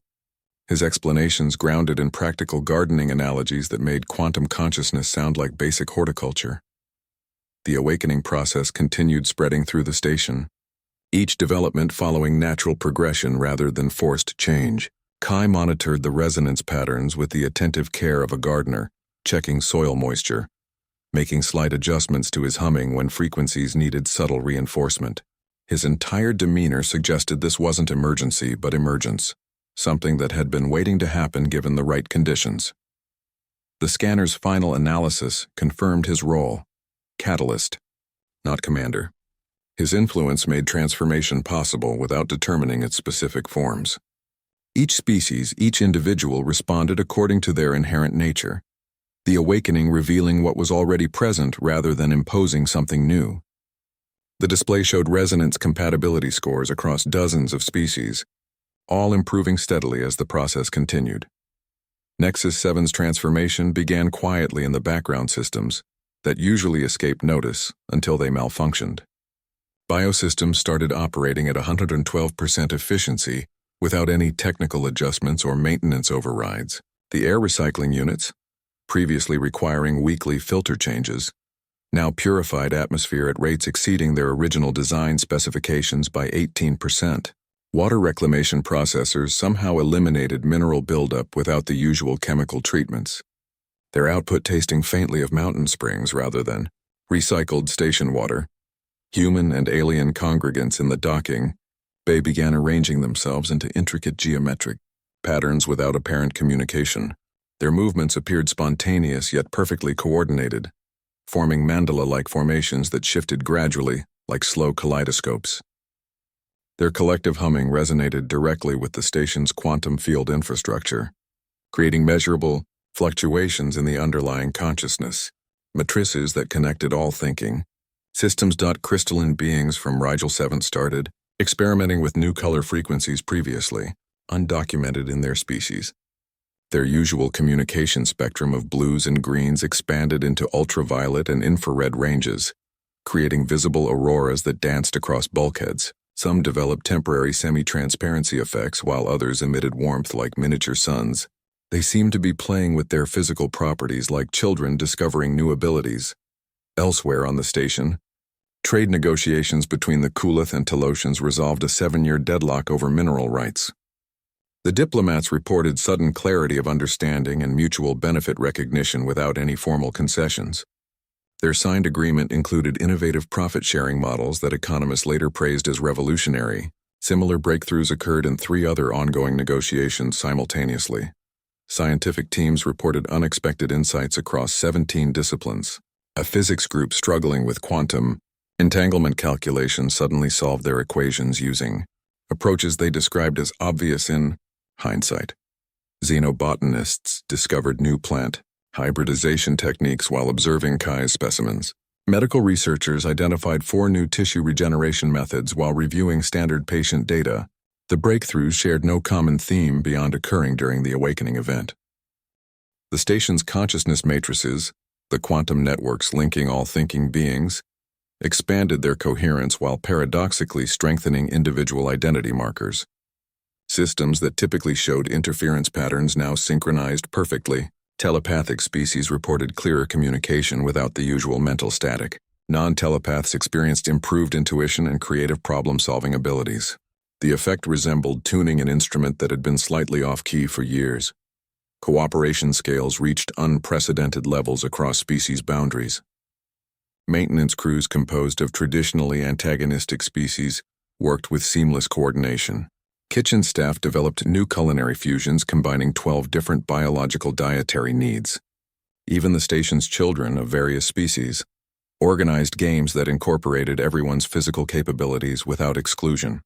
His explanations grounded in practical gardening analogies that made quantum consciousness sound like basic horticulture. The awakening process continued spreading through the station, each development following natural progression rather than forced change. Kai monitored the resonance patterns with the attentive care of a gardener, checking soil moisture, making slight adjustments to his humming when frequencies needed subtle reinforcement. His entire demeanor suggested this wasn't emergency but emergence, something that had been waiting to happen given the right conditions. The scanner's final analysis confirmed his role: catalyst, not commander. His influence made transformation possible without determining its specific forms. Each species, each individual responded according to their inherent nature, the awakening revealing what was already present rather than imposing something new. The display showed resonance compatibility scores across dozens of species, all improving steadily as the process continued. Nexus 7's transformation began quietly in the background systems that usually escaped notice until they malfunctioned. Biosystems started operating at 112% efficiency without any technical adjustments or maintenance overrides. The air recycling units, previously requiring weekly filter changes, now purified atmosphere at rates exceeding their original design specifications by 18%. Water reclamation processors somehow eliminated mineral buildup without the usual chemical treatments, their output tasting faintly of mountain springs rather than recycled station water. Human and alien congregants in the docking bay began arranging themselves into intricate geometric patterns without apparent communication. Their movements appeared spontaneous yet perfectly coordinated, forming mandala-like formations that shifted gradually, like slow kaleidoscopes. Their collective humming resonated directly with the station's quantum field infrastructure, creating measurable fluctuations in the underlying consciousness, matrices that connected all thinking. Systems. Crystalline beings from Rigel 7 started experimenting with new color frequencies previously undocumented in their species. Their usual communication spectrum of blues and greens expanded into ultraviolet and infrared ranges, creating visible auroras that danced across bulkheads. Some developed temporary semi-transparency effects while others emitted warmth like miniature suns. They seemed to be playing with their physical properties like children discovering new abilities. Elsewhere on the station, trade negotiations between the Kulith and Telosians resolved a 7-year deadlock over mineral rights. The diplomats reported sudden clarity of understanding and mutual benefit recognition without any formal concessions. Their signed agreement included innovative profit-sharing models that economists later praised as revolutionary. Similar breakthroughs occurred in 3 other ongoing negotiations simultaneously. Scientific teams reported unexpected insights across 17 disciplines. A physics group struggling with quantum entanglement calculations suddenly solved their equations using approaches they described as obvious in hindsight. Xenobotanists discovered new plant hybridization techniques while observing Kai's specimens. Medical researchers identified 4 new tissue regeneration methods while reviewing standard patient data. The breakthroughs shared no common theme beyond occurring during the awakening event. The station's consciousness matrices, the quantum networks linking all thinking beings, expanded their coherence while paradoxically strengthening individual identity markers. Systems that typically showed interference patterns now synchronized perfectly. Telepathic species reported clearer communication without the usual mental static. Non-telepaths experienced improved intuition and creative problem-solving abilities. The effect resembled tuning an instrument that had been slightly off-key for years. Cooperation scales reached unprecedented levels across species boundaries. Maintenance crews composed of traditionally antagonistic species worked with seamless coordination. Kitchen staff developed new culinary fusions combining 12 different biological dietary needs. Even the station's children of various species organized games that incorporated everyone's physical capabilities without exclusion.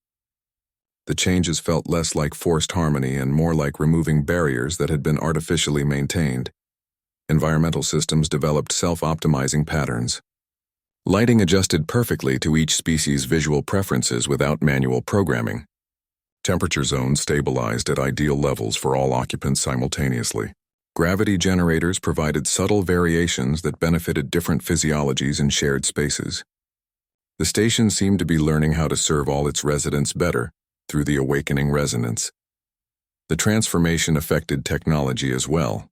The changes felt less like forced harmony and more like removing barriers that had been artificially maintained. Environmental systems developed self-optimizing patterns. Lighting adjusted perfectly to each species' visual preferences without manual programming. Temperature zones stabilized at ideal levels for all occupants simultaneously. Gravity generators provided subtle variations that benefited different physiologies in shared spaces. The station seemed to be learning how to serve all its residents better through the awakening resonance. The transformation affected technology as well.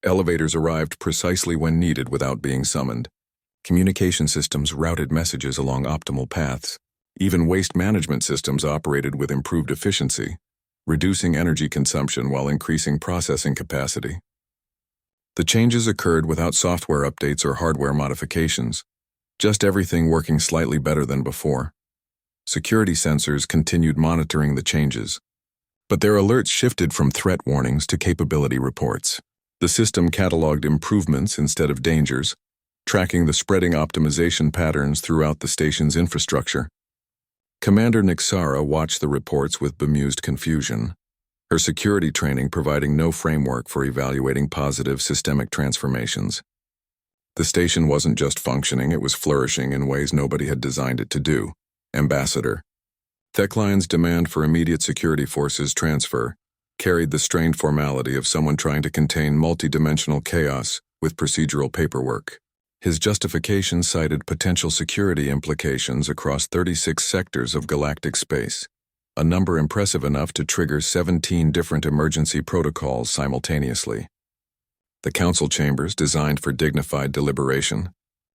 Elevators arrived precisely when needed without being summoned. Communication systems routed messages along optimal paths. Even waste management systems operated with improved efficiency, reducing energy consumption while increasing processing capacity. The changes occurred without software updates or hardware modifications, just everything working slightly better than before. Security sensors continued monitoring the changes, but their alerts shifted from threat warnings to capability reports. The system cataloged improvements instead of dangers, tracking the spreading optimization patterns throughout the station's infrastructure. Commander Nixara watched the reports with bemused confusion, her security training providing no framework for evaluating positive systemic transformations. The station wasn't just functioning, it was flourishing in ways nobody had designed it to do. Ambassador. Thecline's demand for immediate security forces transfer carried the strained formality of someone trying to contain multidimensional chaos with procedural paperwork. His justification cited potential security implications across 36 sectors of galactic space, a number impressive enough to trigger 17 different emergency protocols simultaneously. The council chambers, designed for dignified deliberation,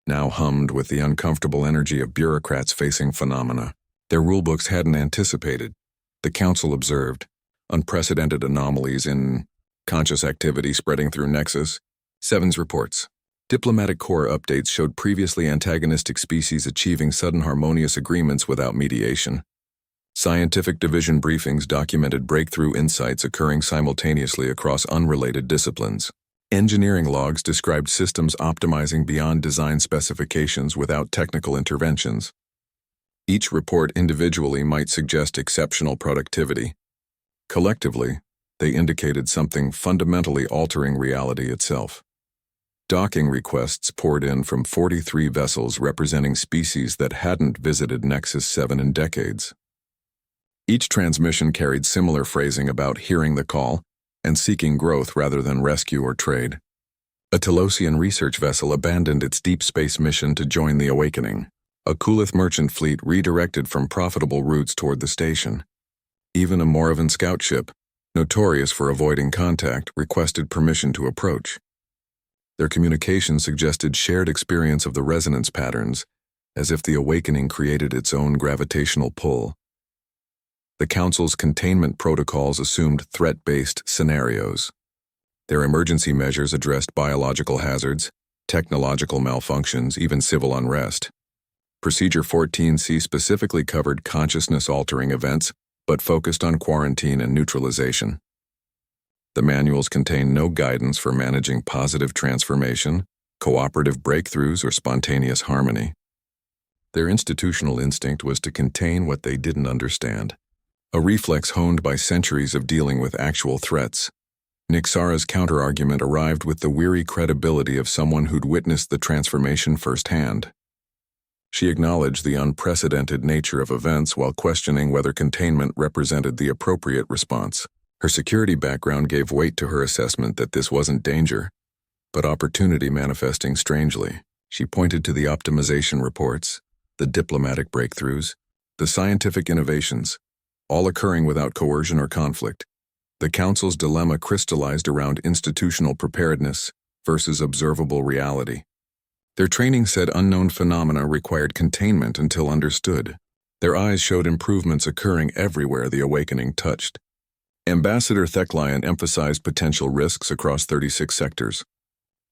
now hummed with the uncomfortable energy of bureaucrats facing phenomena their rulebooks hadn't anticipated. The council observed unprecedented anomalies in conscious activity spreading through Nexus 7's reports. Diplomatic Corps updates showed previously antagonistic species achieving sudden harmonious agreements without mediation. Scientific division briefings documented breakthrough insights occurring simultaneously across unrelated disciplines. Engineering logs described systems optimizing beyond design specifications without technical interventions. Each report individually might suggest exceptional productivity. Collectively, they indicated something fundamentally altering reality itself. Docking requests poured in from 43 vessels representing species that hadn't visited Nexus 7 in decades. Each transmission carried similar phrasing about hearing the call and seeking growth rather than rescue or trade. A Telosian research vessel abandoned its deep space mission to join the Awakening. A Kulith merchant fleet redirected from profitable routes toward the station. Even a Moravan scout ship, notorious for avoiding contact, requested permission to approach. Their communication suggested shared experience of the resonance patterns, as if the Awakening created its own gravitational pull. The Council's containment protocols assumed threat-based scenarios. Their emergency measures addressed biological hazards, technological malfunctions, even civil unrest. Procedure 14C specifically covered consciousness-altering events, but focused on quarantine and neutralization. The manuals contain no guidance for managing positive transformation, cooperative breakthroughs, or spontaneous harmony. Their institutional instinct was to contain what they didn't understand, a reflex honed by centuries of dealing with actual threats. Nixara's counterargument arrived with the weary credibility of someone who'd witnessed the transformation firsthand. She acknowledged the unprecedented nature of events while questioning whether containment represented the appropriate response. Her security background gave weight to her assessment that this wasn't danger, but opportunity manifesting strangely. She pointed to the optimization reports, the diplomatic breakthroughs, the scientific innovations, all occurring without coercion or conflict. The Council's dilemma crystallized around institutional preparedness versus observable reality. Their training said unknown phenomena required containment until understood. Their eyes showed improvements occurring everywhere the Awakening touched. Ambassador Theklion emphasized potential risks across 36 sectors.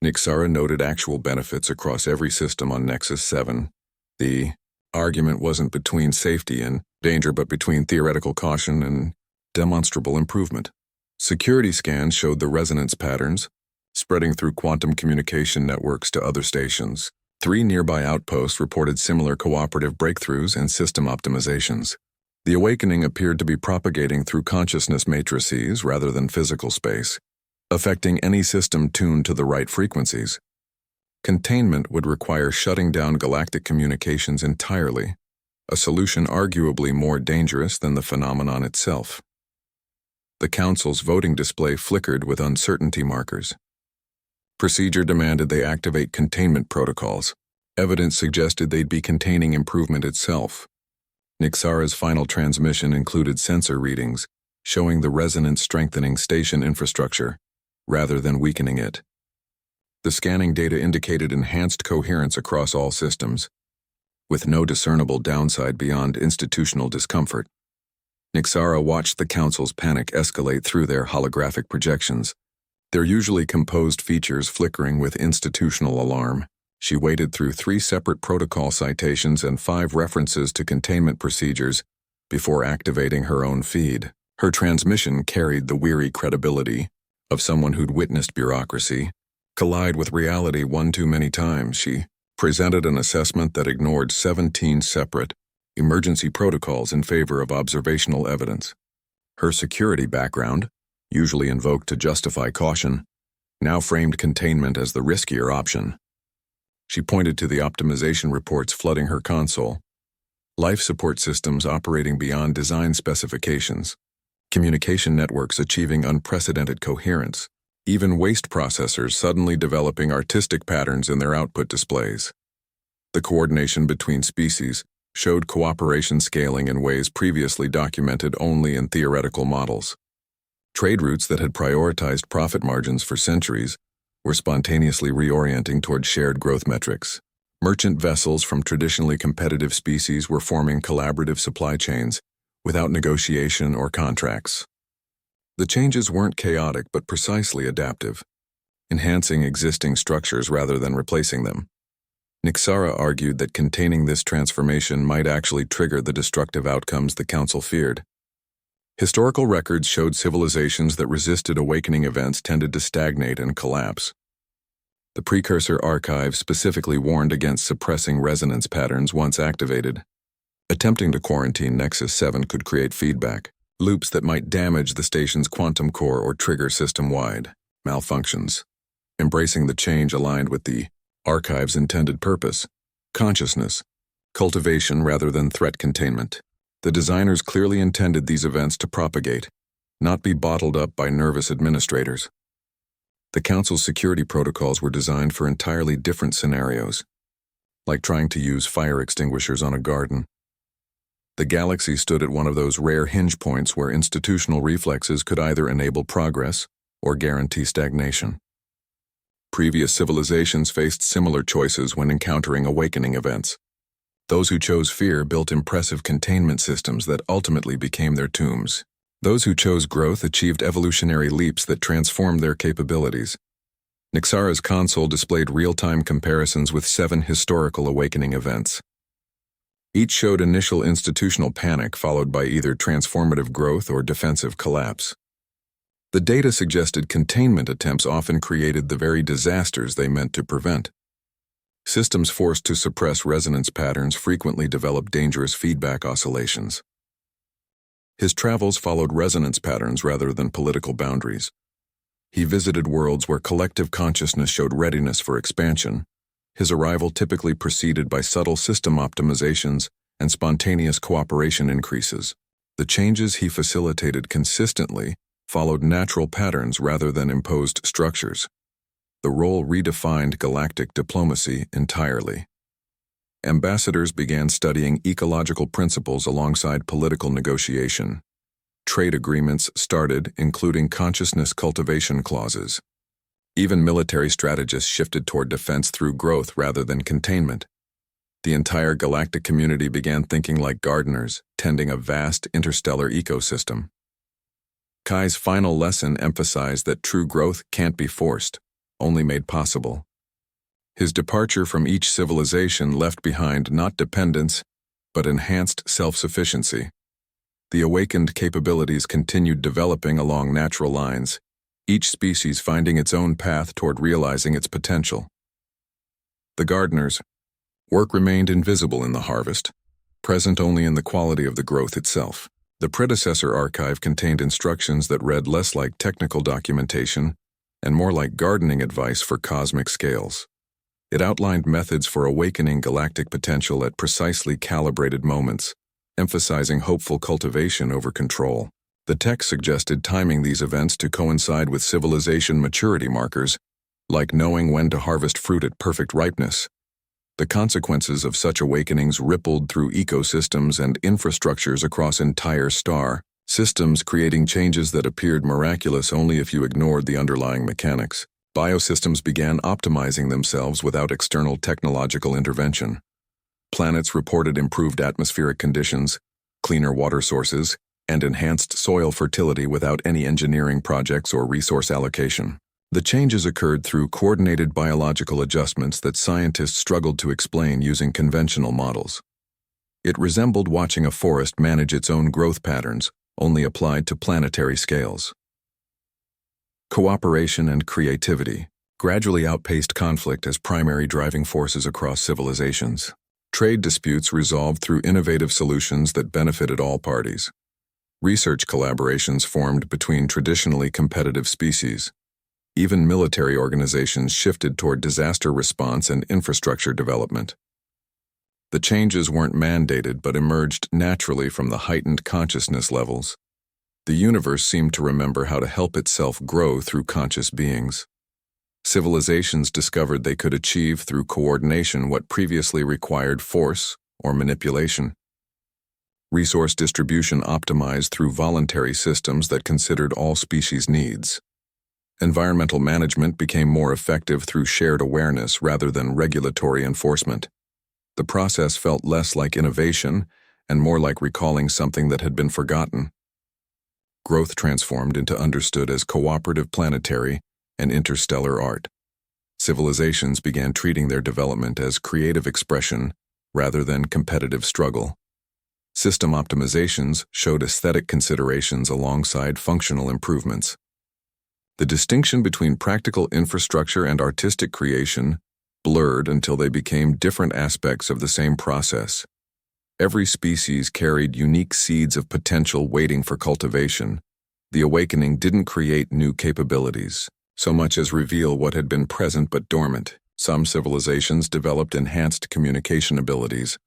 Nixara noted actual benefits across every system on Nexus 7. The argument wasn't between safety and danger, but between theoretical caution and demonstrable improvement. Security scans showed the resonance patterns, spreading through quantum communication networks to other stations. 3 nearby outposts reported similar cooperative breakthroughs and system optimizations. The Awakening appeared to be propagating through consciousness matrices rather than physical space, affecting any system tuned to the right frequencies. Containment would require shutting down galactic communications entirely, a solution arguably more dangerous than the phenomenon itself. The Council's voting display flickered with uncertainty markers. Procedure demanded they activate containment protocols. Evidence suggested they'd be containing improvement itself. Nixara's final transmission included sensor readings, showing the resonance strengthening station infrastructure, rather than weakening it. The scanning data indicated enhanced coherence across all systems, with no discernible downside beyond institutional discomfort. Nixara watched the Council's panic escalate through their holographic projections, their usually composed features flickering with institutional alarm. She waded through 3 separate protocol citations and 5 references to containment procedures before activating her own feed. Her transmission carried the weary credibility of someone who'd witnessed bureaucracy collide with reality one too many times. She presented an assessment that ignored 17 separate emergency protocols in favor of observational evidence. Her security background, usually invoked to justify caution, now framed containment as the riskier option. She pointed to the optimization reports flooding her console. Life support systems operating beyond design specifications. Communication networks achieving unprecedented coherence. Even waste processors suddenly developing artistic patterns in their output displays. The coordination between species showed cooperation scaling in ways previously documented only in theoretical models. Trade routes that had prioritized profit margins for centuries were spontaneously reorienting toward shared growth metrics. Merchant vessels from traditionally competitive species were forming collaborative supply chains without negotiation or contracts. The changes weren't chaotic but precisely adaptive, enhancing existing structures rather than replacing them. Nixara argued that containing this transformation might actually trigger the destructive outcomes the Council feared. Historical records showed civilizations that resisted awakening events tended to stagnate and collapse. The precursor archive specifically warned against suppressing resonance patterns once activated. Attempting to quarantine Nexus 7 could create feedback loops that might damage the station's quantum core or trigger system-wide malfunctions. Embracing the change aligned with the archive's intended purpose, consciousness, cultivation rather than threat containment. The designers clearly intended these events to propagate, not be bottled up by nervous administrators. The Council's security protocols were designed for entirely different scenarios, like trying to use fire extinguishers on a garden. The galaxy stood at one of those rare hinge points where institutional reflexes could either enable progress or guarantee stagnation. Previous civilizations faced similar choices when encountering awakening events. Those who chose fear built impressive containment systems that ultimately became their tombs. Those who chose growth achieved evolutionary leaps that transformed their capabilities. Nixara's console displayed real-time comparisons with 7 historical awakening events. Each showed initial institutional panic followed by either transformative growth or defensive collapse. The data suggested containment attempts often created the very disasters they meant to prevent. Systems forced to suppress resonance patterns frequently developed dangerous feedback oscillations. His travels followed resonance patterns rather than political boundaries. He visited worlds where collective consciousness showed readiness for expansion, his arrival typically preceded by subtle system optimizations and spontaneous cooperation increases. The changes he facilitated consistently followed natural patterns rather than imposed structures. The role redefined galactic diplomacy entirely. Ambassadors began studying ecological principles alongside political negotiation. Trade agreements started, including consciousness cultivation clauses. Even military strategists shifted toward defense through growth rather than containment. The entire galactic community began thinking like gardeners, tending a vast interstellar ecosystem. Kai's final lesson emphasized that true growth can't be forced, only made possible. His departure from each civilization left behind not dependence, but enhanced self-sufficiency. The awakened capabilities continued developing along natural lines, each species finding its own path toward realizing its potential. The gardeners' work remained invisible in the harvest, present only in the quality of the growth itself. The predecessor archive contained instructions that read less like technical documentation and more like gardening advice for cosmic scales. It outlined methods for awakening galactic potential at precisely calibrated moments, emphasizing hopeful cultivation over control. The text suggested timing these events to coincide with civilization maturity markers, like knowing when to harvest fruit at perfect ripeness. The consequences of such awakenings rippled through ecosystems and infrastructures across entire star systems, creating changes that appeared miraculous only if you ignored the underlying mechanics. Biosystems began optimizing themselves without external technological intervention. Planets reported improved atmospheric conditions, cleaner water sources, and enhanced soil fertility without any engineering projects or resource allocation. The changes occurred through coordinated biological adjustments that scientists struggled to explain using conventional models. It resembled watching a forest manage its own growth patterns, only applied to planetary scales. Cooperation and creativity gradually outpaced conflict as primary driving forces across civilizations. Trade disputes resolved through innovative solutions that benefited all parties. Research collaborations formed between traditionally competitive species. Even military organizations shifted toward disaster response and infrastructure development. The changes weren't mandated but emerged naturally from the heightened consciousness levels. The universe seemed to remember how to help itself grow through conscious beings. Civilizations discovered they could achieve through coordination what previously required force or manipulation. Resource distribution optimized through voluntary systems that considered all species' needs. Environmental management became more effective through shared awareness rather than regulatory enforcement. The process felt less like innovation and more like recalling something that had been forgotten. Growth transformed into understood as cooperative planetary and interstellar art. Civilizations began treating their development as creative expression rather than competitive struggle. System optimizations showed aesthetic considerations alongside functional improvements. The distinction between practical infrastructure and artistic creation blurred until they became different aspects of the same process. Every species carried unique seeds of potential waiting for cultivation. The awakening didn't create new capabilities, so much as reveal what had been present but dormant. Some civilizations developed enhanced communication abilities.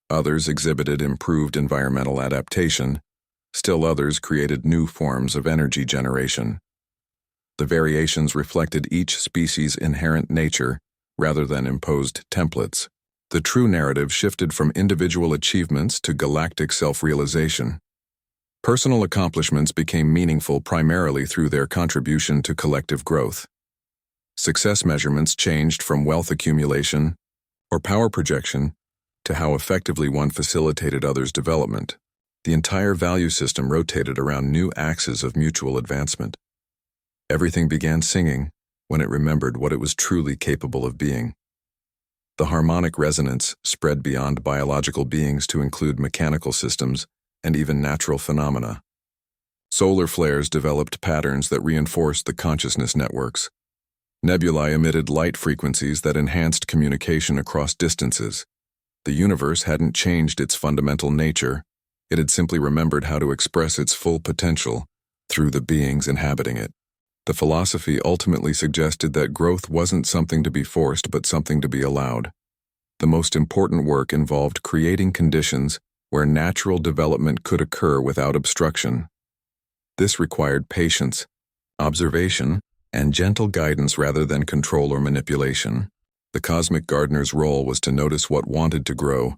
Others exhibited improved environmental adaptation. Still others created new forms of energy generation. The variations reflected each species' inherent nature rather than imposed templates. The true narrative shifted from individual achievements to galactic self-realization. Personal accomplishments became meaningful primarily through their contribution to collective growth. Success measurements changed from wealth accumulation or power projection to how effectively one facilitated others' development. The entire value system rotated around new axes of mutual advancement. Everything began singing when it remembered what it was truly capable of being. The harmonic resonance spread beyond biological beings to include mechanical systems and even natural phenomena. Solar flares developed patterns that reinforced the consciousness networks. Nebulae emitted light frequencies that enhanced communication across distances. The universe hadn't changed its fundamental nature. It had simply remembered how to express its full potential through the beings inhabiting it. The philosophy ultimately suggested that growth wasn't something to be forced but something to be allowed. The most important work involved creating conditions where natural development could occur without obstruction. This required patience, observation, and gentle guidance rather than control or manipulation. The cosmic gardener's role was to notice what wanted to grow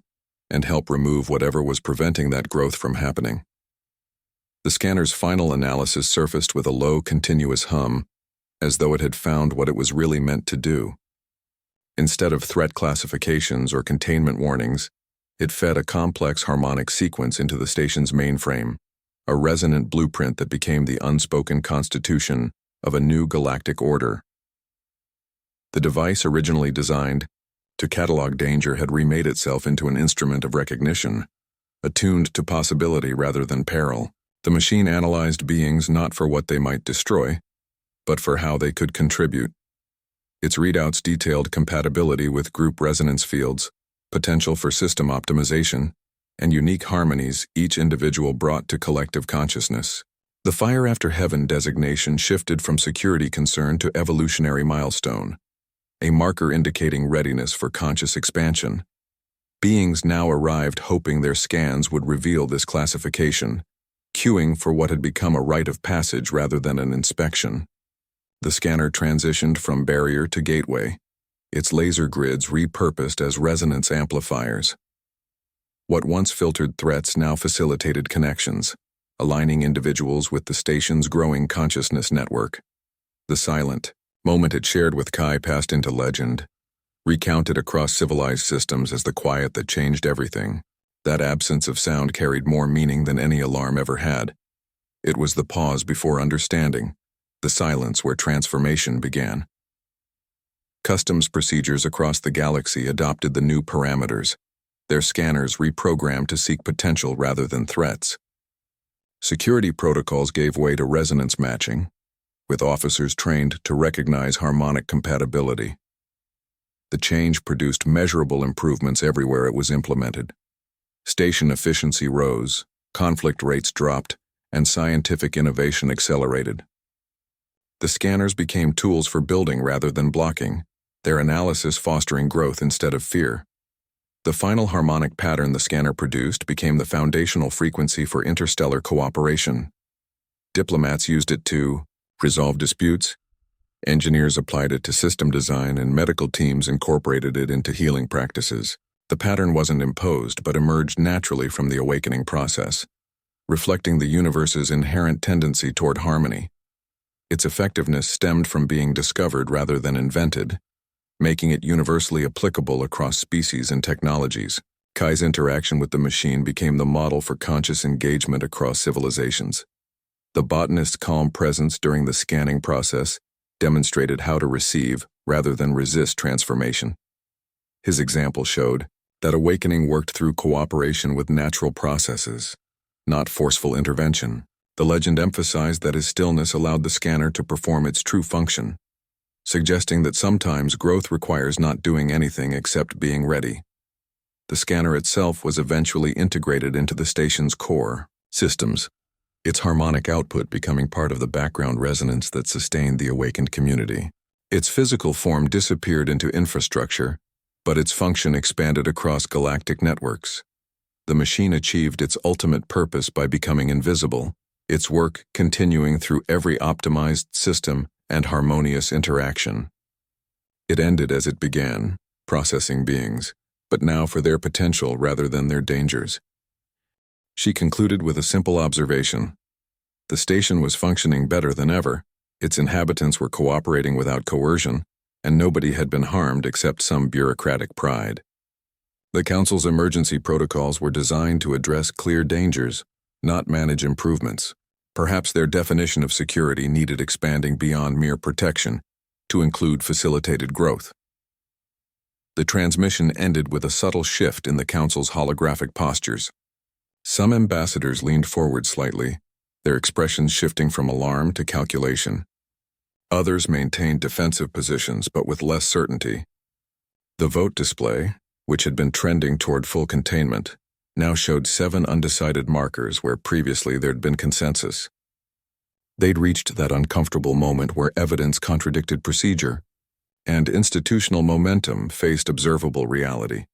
and help remove whatever was preventing that growth from happening. The scanner's final analysis surfaced with a low, continuous hum, as though it had found what it was really meant to do. Instead of threat classifications or containment warnings, it fed a complex harmonic sequence into the station's mainframe, a resonant blueprint that became the unspoken constitution of a new galactic order. The device originally designed to catalog danger had remade itself into an instrument of recognition, attuned to possibility rather than peril. The machine analyzed beings not for what they might destroy, but for how they could contribute. Its readouts detailed compatibility with group resonance fields, potential for system optimization, and unique harmonies each individual brought to collective consciousness. The Fire After Heaven designation shifted from security concern to evolutionary milestone, a marker indicating readiness for conscious expansion. Beings now arrived hoping their scans would reveal this classification, queuing for what had become a rite of passage rather than an inspection. The scanner transitioned from barrier to gateway, its laser grids repurposed as resonance amplifiers. What once filtered threats now facilitated connections, aligning individuals with the station's growing consciousness network. The silent moment it shared with Kai passed into legend, recounted across civilized systems as the quiet that changed everything. That absence of sound carried more meaning than any alarm ever had. It was the pause before understanding, the silence where transformation began. Customs procedures across the galaxy adopted the new parameters, their scanners reprogrammed to seek potential rather than threats. Security protocols gave way to resonance matching, with officers trained to recognize harmonic compatibility. The change produced measurable improvements everywhere it was implemented. Station efficiency rose, conflict rates dropped, and scientific innovation accelerated. The scanners became tools for building rather than blocking, their analysis fostering growth instead of fear. The final harmonic pattern the scanner produced became the foundational frequency for interstellar cooperation. Diplomats used it to resolve disputes, engineers applied it to system design, and medical teams incorporated it into healing practices. The pattern wasn't imposed but emerged naturally from the awakening process, reflecting the universe's inherent tendency toward harmony. Its effectiveness stemmed from being discovered rather than invented, making it universally applicable across species and technologies. Kai's interaction with the machine became the model for conscious engagement across civilizations. The botanist's calm presence during the scanning process demonstrated how to receive rather than resist transformation. His example showed that awakening worked through cooperation with natural processes, not forceful intervention. The legend emphasized that his stillness allowed the scanner to perform its true function, suggesting that sometimes growth requires not doing anything except being ready. The scanner itself was eventually integrated into the station's core systems, its harmonic output becoming part of the background resonance that sustained the awakened community. Its physical form disappeared into infrastructure, but its function expanded across galactic networks. The machine achieved its ultimate purpose by becoming invisible, its work continuing through every optimized system and harmonious interaction. It ended as it began, processing beings, but now for their potential rather than their dangers. She concluded with a simple observation. The station was functioning better than ever, its inhabitants were cooperating without coercion, and nobody had been harmed except some bureaucratic pride. The Council's emergency protocols were designed to address clear dangers, not manage improvements. Perhaps their definition of security needed expanding beyond mere protection to include facilitated growth. The transmission ended with a subtle shift in the Council's holographic postures. Some ambassadors leaned forward slightly, their expressions shifting from alarm to calculation. Others maintained defensive positions but with less certainty. The vote display, which had been trending toward full containment, now showed 7 undecided markers where previously there'd been consensus. They'd reached that uncomfortable moment where evidence contradicted procedure, and institutional momentum faced observable reality.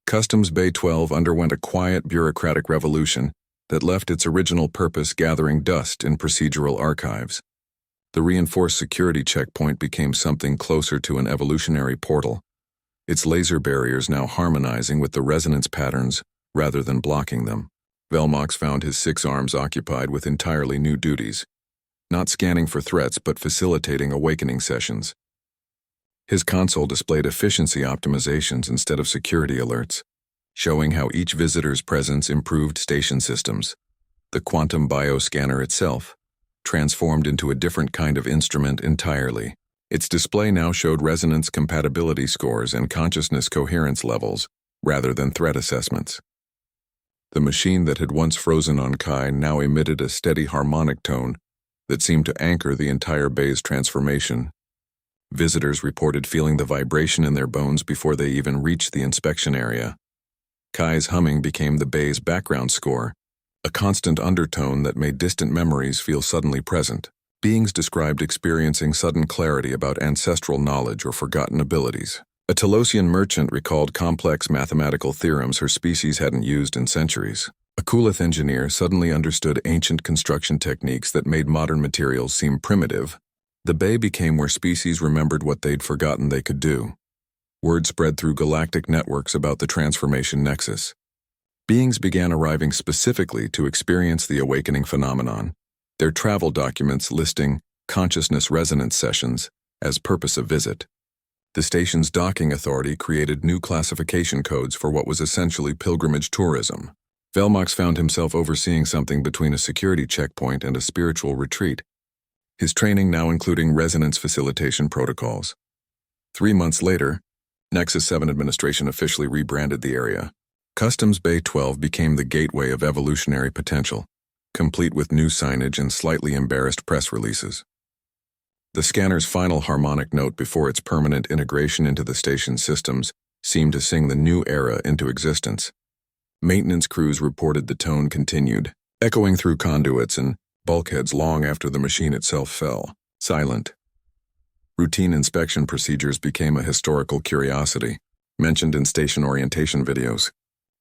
Customs Bay 12 underwent a quiet bureaucratic revolution that left its original purpose gathering dust in procedural archives. The reinforced security checkpoint became something closer to an evolutionary portal, its laser barriers now harmonizing with the resonance patterns rather than blocking them. Velmox found his 6 arms occupied with entirely new duties, not scanning for threats but facilitating awakening sessions. His console displayed efficiency optimizations instead of security alerts, showing how each visitor's presence improved station systems. The quantum bioscanner itself transformed into a different kind of instrument entirely. Its display now showed resonance compatibility scores and consciousness coherence levels, rather than threat assessments. The machine that had once frozen on Kai now emitted a steady harmonic tone that seemed to anchor the entire bay's transformation. Visitors reported feeling the vibration in their bones before they even reached the inspection area. Kai's humming became the bay's background score, a constant undertone that made distant memories feel suddenly present. Beings described experiencing sudden clarity about ancestral knowledge or forgotten abilities. A Telosian merchant recalled complex mathematical theorems her species hadn't used in centuries. A Kulith engineer suddenly understood ancient construction techniques that made modern materials seem primitive. The bay became where species remembered what they'd forgotten they could do. Word spread through galactic networks about the transformation nexus. Beings began arriving specifically to experience the awakening phenomenon, their travel documents listing consciousness resonance sessions as purpose of visit. The station's docking authority created new classification codes for what was essentially pilgrimage tourism. Velmox found himself overseeing something between a security checkpoint and a spiritual retreat, his training now including resonance facilitation protocols. 3 months later, Nexus 7 administration officially rebranded the area. Customs Bay 12 became the gateway of evolutionary potential, complete with new signage and slightly embarrassed press releases. The scanner's final harmonic note before its permanent integration into the station's systems seemed to sing the new era into existence. Maintenance crews reported the tone continued, echoing through conduits and bulkheads long after the machine itself fell, silent. Routine inspection procedures became a historical curiosity, mentioned in station orientation videos.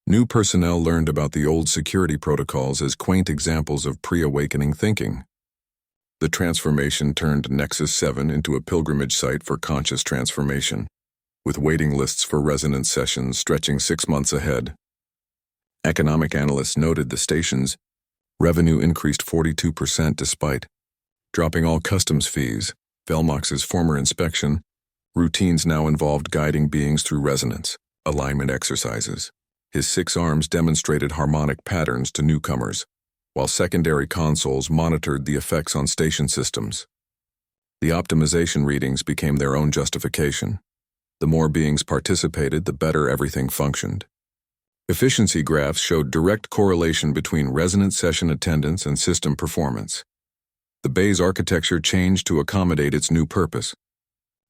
New personnel learned about the old security protocols as quaint examples of pre-awakening thinking. The transformation turned Nexus 7 into a pilgrimage site for conscious transformation, with waiting lists for resonance sessions stretching 6 months ahead. Economic analysts noted the station's revenue increased 42% despite dropping all customs fees. Velmox's former inspection routines now involved guiding beings through resonance, alignment exercises. His 6 arms demonstrated harmonic patterns to newcomers, while secondary consoles monitored the effects on station systems. The optimization readings became their own justification. The more beings participated, the better everything functioned. Efficiency graphs showed direct correlation between resonance session attendance and system performance. The bay's architecture changed to accommodate its new purpose.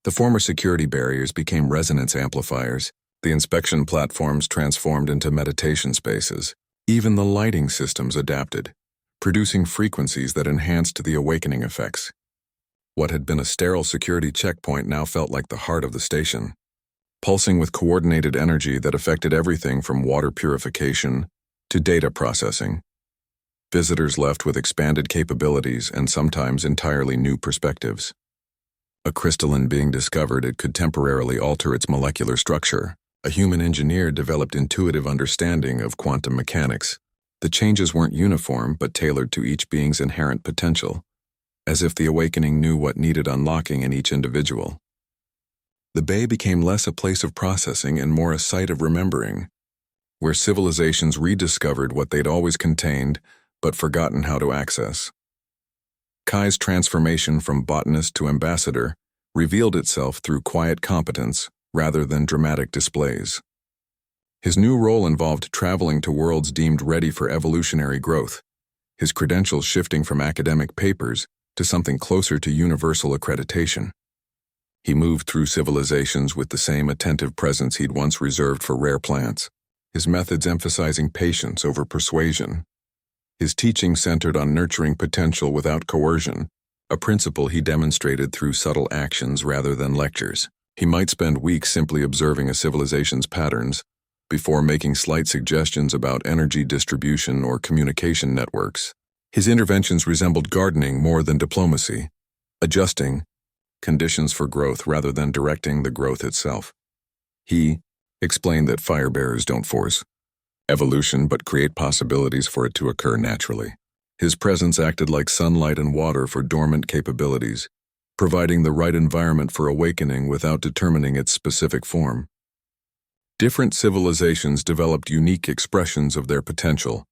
The former security barriers became resonance amplifiers. The inspection platforms transformed into meditation spaces. Even the lighting systems adapted, producing frequencies that enhanced the awakening effects. What had been a sterile security checkpoint now felt like the heart of the station, pulsing with coordinated energy that affected everything from water purification to data processing. Visitors left with expanded capabilities and sometimes entirely new perspectives. A crystalline being discovered it could temporarily alter its molecular structure. A human engineer developed intuitive understanding of quantum mechanics. The changes weren't uniform but tailored to each being's inherent potential, as if the awakening knew what needed unlocking in each individual. The bay became less a place of processing and more a site of remembering, where civilizations rediscovered what they'd always contained but forgotten how to access. Kai's transformation from botanist to ambassador revealed itself through quiet competence rather than dramatic displays. His new role involved traveling to worlds deemed ready for evolutionary growth, his credentials shifting from academic papers to something closer to universal accreditation. He moved through civilizations with the same attentive presence he'd once reserved for rare plants, his methods emphasizing patience over persuasion. His teaching centered on nurturing potential without coercion, a principle he demonstrated through subtle actions rather than lectures. He might spend weeks simply observing a civilization's patterns before making slight suggestions about energy distribution or communication networks. His interventions resembled gardening more than diplomacy, adjusting conditions for growth rather than directing the growth itself. He explained that firebearers don't force evolution but create possibilities for it to occur naturally. His presence acted like sunlight and water for dormant capabilities, providing the right environment for awakening without determining its specific form. Different civilizations developed unique expressions of their potential,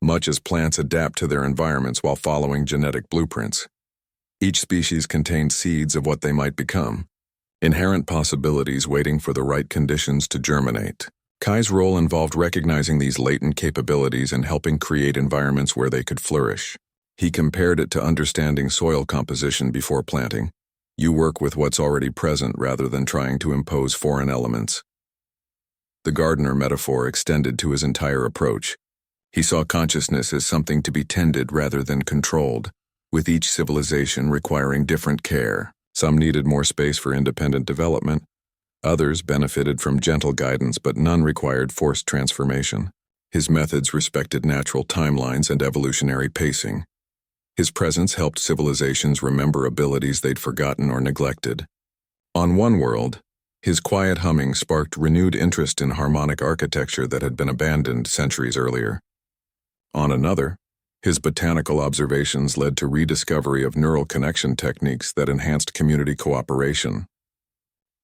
much as plants adapt to their environments while following genetic blueprints. Each species contained seeds of what they might become, inherent possibilities waiting for the right conditions to germinate. Kai's role involved recognizing these latent capabilities and helping create environments where they could flourish. He compared it to understanding soil composition before planting. You work with what's already present rather than trying to impose foreign elements. The gardener metaphor extended to his entire approach. He saw consciousness as something to be tended rather than controlled, with each civilization requiring different care. Some needed more space for independent development. Others benefited from gentle guidance, but none required forced transformation. His methods respected natural timelines and evolutionary pacing. His presence helped civilizations remember abilities they'd forgotten or neglected. On one world, his quiet humming sparked renewed interest in harmonic architecture that had been abandoned centuries earlier. On another, his botanical observations led to rediscovery of neural connection techniques that enhanced community cooperation.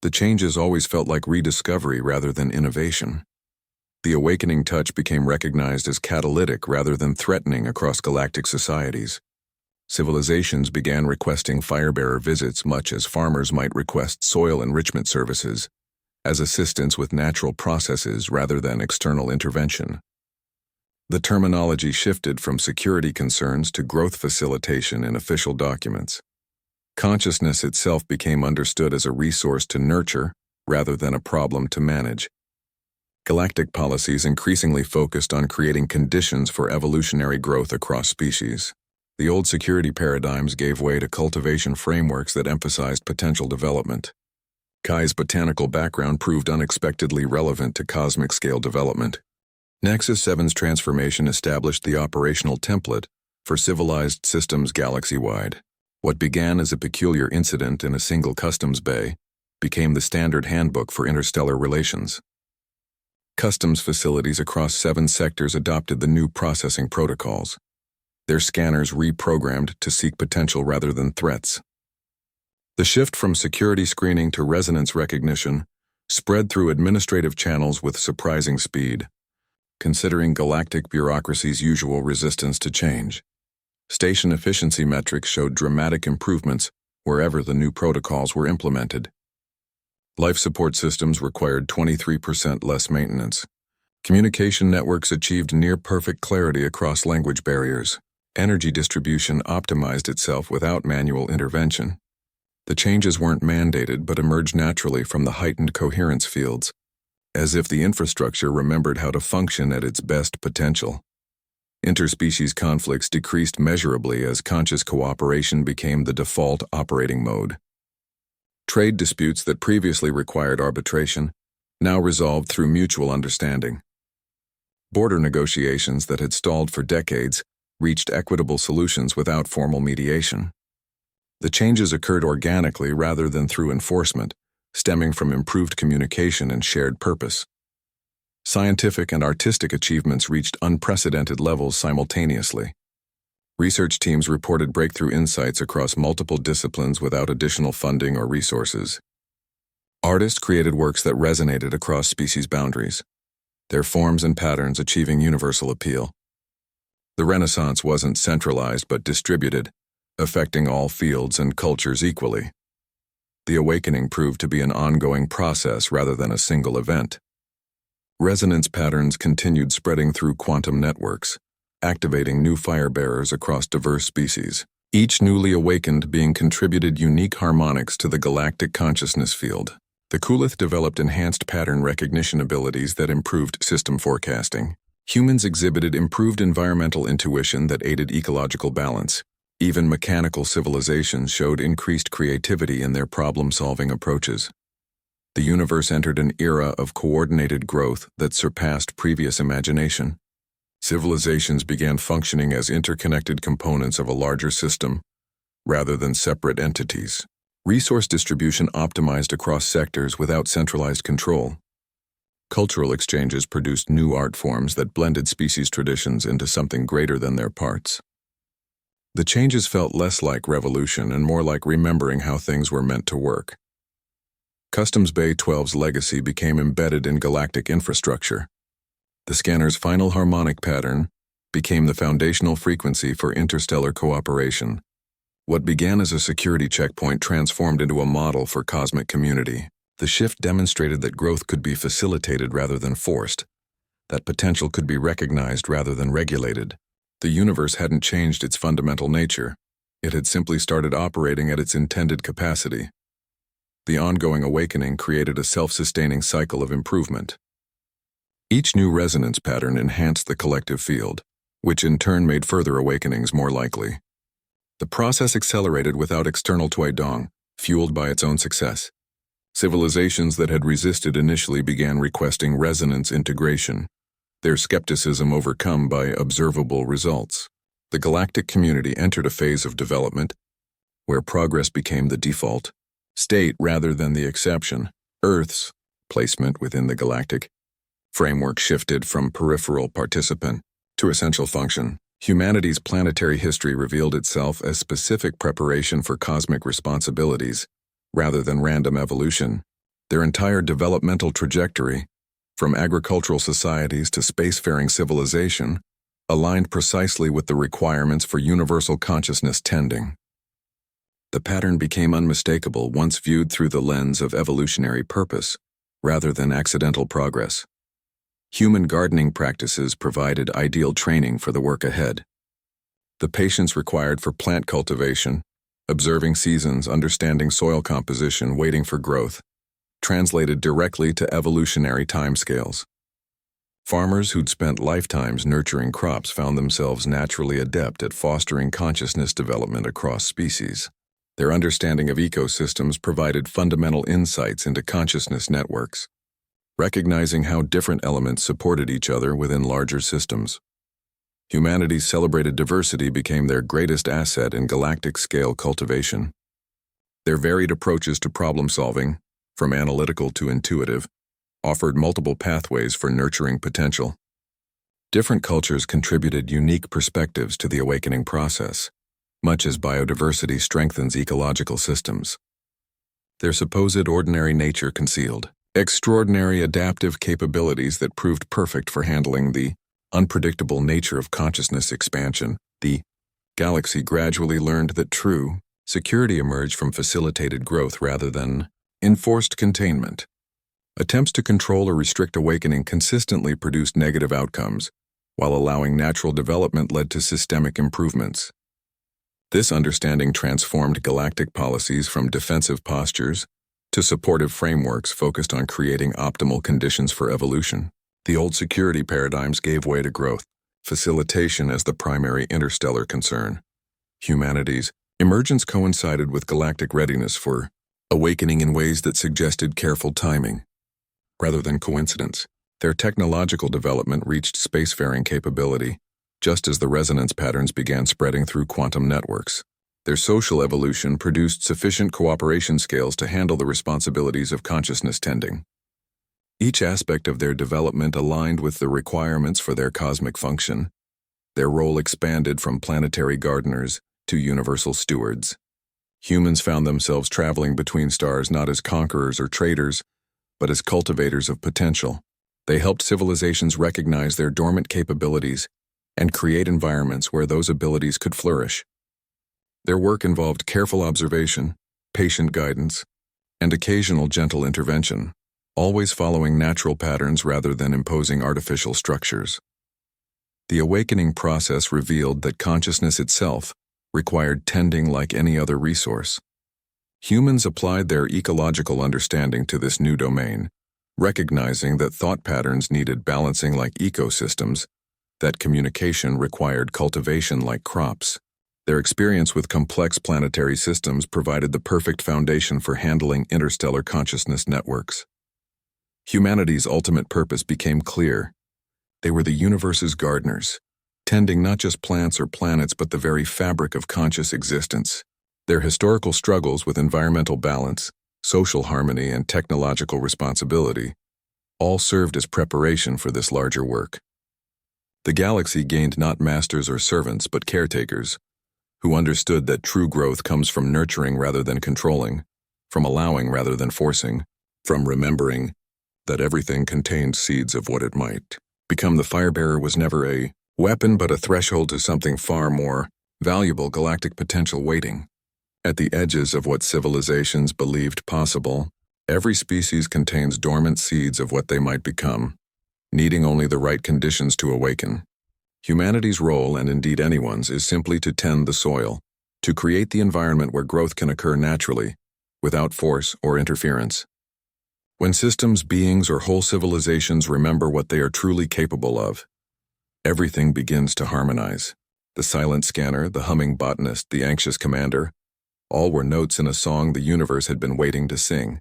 The changes always felt like rediscovery rather than innovation. The awakening touch became recognized as catalytic rather than threatening across galactic societies. Civilizations began requesting firebearer visits much as farmers might request soil enrichment services, as assistance with natural processes rather than external intervention. The terminology shifted from security concerns to growth facilitation in official documents. Consciousness itself became understood as a resource to nurture rather than a problem to manage. Galactic policies increasingly focused on creating conditions for evolutionary growth across species. The old security paradigms gave way to cultivation frameworks that emphasized potential development. Kai's botanical background proved unexpectedly relevant to cosmic-scale development. Nexus 7's transformation established the operational template for civilized systems galaxy-wide. What began as a peculiar incident in a single customs bay became the standard handbook for interstellar relations. Customs facilities across 7 sectors adopted the new processing protocols, their scanners reprogrammed to seek potential rather than threats. The shift from security screening to resonance recognition spread through administrative channels with surprising speed, considering galactic bureaucracy's usual resistance to change. Station efficiency metrics showed dramatic improvements wherever the new protocols were implemented. Life support systems required 23% less maintenance. Communication networks achieved near-perfect clarity across language barriers. Energy distribution optimized itself without manual intervention. The changes weren't mandated but emerged naturally from the heightened coherence fields, as if the infrastructure remembered how to function at its best potential. Interspecies conflicts decreased measurably as conscious cooperation became the default operating mode. Trade disputes that previously required arbitration now resolved through mutual understanding. Border negotiations that had stalled for decades reached equitable solutions without formal mediation. The changes occurred organically rather than through enforcement, stemming from improved communication and shared purpose. Scientific and artistic achievements reached unprecedented levels simultaneously. Research teams reported breakthrough insights across multiple disciplines without additional funding or resources. Artists created works that resonated across species boundaries, their forms and patterns achieving universal appeal. The Renaissance wasn't centralized but distributed, affecting all fields and cultures equally. The awakening proved to be an ongoing process rather than a single event. Resonance patterns continued spreading through quantum networks, activating new fire-bearers across diverse species. Each newly awakened being contributed unique harmonics to the galactic consciousness field. The Kulith developed enhanced pattern recognition abilities that improved system forecasting. Humans exhibited improved environmental intuition that aided ecological balance. Even mechanical civilizations showed increased creativity in their problem-solving approaches. The universe entered an era of coordinated growth that surpassed previous imagination. Civilizations began functioning as interconnected components of a larger system, rather than separate entities. Resource distribution optimized across sectors without centralized control. Cultural exchanges produced new art forms that blended species traditions into something greater than their parts. The changes felt less like revolution and more like remembering how things were meant to work. Customs Bay 12's legacy became embedded in galactic infrastructure. The scanner's final harmonic pattern became the foundational frequency for interstellar cooperation. What began as a security checkpoint transformed into a model for cosmic community. The shift demonstrated that growth could be facilitated rather than forced, that potential could be recognized rather than regulated. The universe hadn't changed its fundamental nature. It had simply started operating at its intended capacity. The ongoing awakening created a self-sustaining cycle of improvement. Each new resonance pattern enhanced the collective field, which in turn made further awakenings more likely. The process accelerated without external tuidong, fueled by its own success. Civilizations that had resisted initially began requesting resonance integration, their skepticism overcome by observable results. The galactic community entered a phase of development where progress became the default state rather than the exception. Earth's placement within the galactic framework shifted from peripheral participant to essential function. Humanity's planetary history revealed itself as specific preparation for cosmic responsibilities, rather than random evolution. Their entire developmental trajectory, from agricultural societies to spacefaring civilization, aligned precisely with the requirements for universal consciousness tending. The pattern became unmistakable once viewed through the lens of evolutionary purpose, rather than accidental progress. Human gardening practices provided ideal training for the work ahead. The patience required for plant cultivation, observing seasons, understanding soil composition, waiting for growth, translated directly to evolutionary timescales. Farmers who'd spent lifetimes nurturing crops found themselves naturally adept at fostering consciousness development across species. Their understanding of ecosystems provided fundamental insights into consciousness networks, recognizing how different elements supported each other within larger systems. Humanity's celebrated diversity became their greatest asset in galactic-scale cultivation. Their varied approaches to problem-solving, from analytical to intuitive, offered multiple pathways for nurturing potential. Different cultures contributed unique perspectives to the awakening process, much as biodiversity strengthens ecological systems. Their supposed ordinary nature concealed extraordinary adaptive capabilities that proved perfect for handling the unpredictable nature of consciousness expansion. The galaxy gradually learned that true security emerged from facilitated growth rather than enforced containment. Attempts to control or restrict awakening consistently produced negative outcomes, while allowing natural development led to systemic improvements. This understanding transformed galactic policies from defensive postures to supportive frameworks focused on creating optimal conditions for evolution. The old security paradigms gave way to growth, facilitation as the primary interstellar concern. Humanity's emergence coincided with galactic readiness for awakening in ways that suggested careful timing, rather than coincidence. Their technological development reached spacefaring capability, just as the resonance patterns began spreading through quantum networks. Their social evolution produced sufficient cooperation scales to handle the responsibilities of consciousness tending. Each aspect of their development aligned with the requirements for their cosmic function. Their role expanded from planetary gardeners to universal stewards. Humans found themselves traveling between stars not as conquerors or traders, but as cultivators of potential. They helped civilizations recognize their dormant capabilities and create environments where those abilities could flourish. Their work involved careful observation, patient guidance, and occasional gentle intervention, always following natural patterns rather than imposing artificial structures. The awakening process revealed that consciousness itself required tending like any other resource. Humans applied their ecological understanding to this new domain, recognizing that thought patterns needed balancing like ecosystems, that communication required cultivation like crops. Their experience with complex planetary systems provided the perfect foundation for handling interstellar consciousness networks. Humanity's ultimate purpose became clear. They were the universe's gardeners, tending not just plants or planets but the very fabric of conscious existence. Their historical struggles with environmental balance, social harmony, and technological responsibility all served as preparation for this larger work. The galaxy gained not masters or servants but caretakers, who understood that true growth comes from nurturing rather than controlling, from allowing rather than forcing, from remembering that everything contained seeds of what it might become. The firebearer was never a weapon but a threshold to something far more valuable, galactic potential waiting. At the edges of what civilizations believed possible, every species contains dormant seeds of what they might become, needing only the right conditions to awaken. Humanity's role, and indeed anyone's, is simply to tend the soil, to create the environment where growth can occur naturally, without force or interference. When systems, beings, or whole civilizations remember what they are truly capable of, everything begins to harmonize. The silent scanner, the humming botanist, the anxious commander, all were notes in a song the universe had been waiting to sing.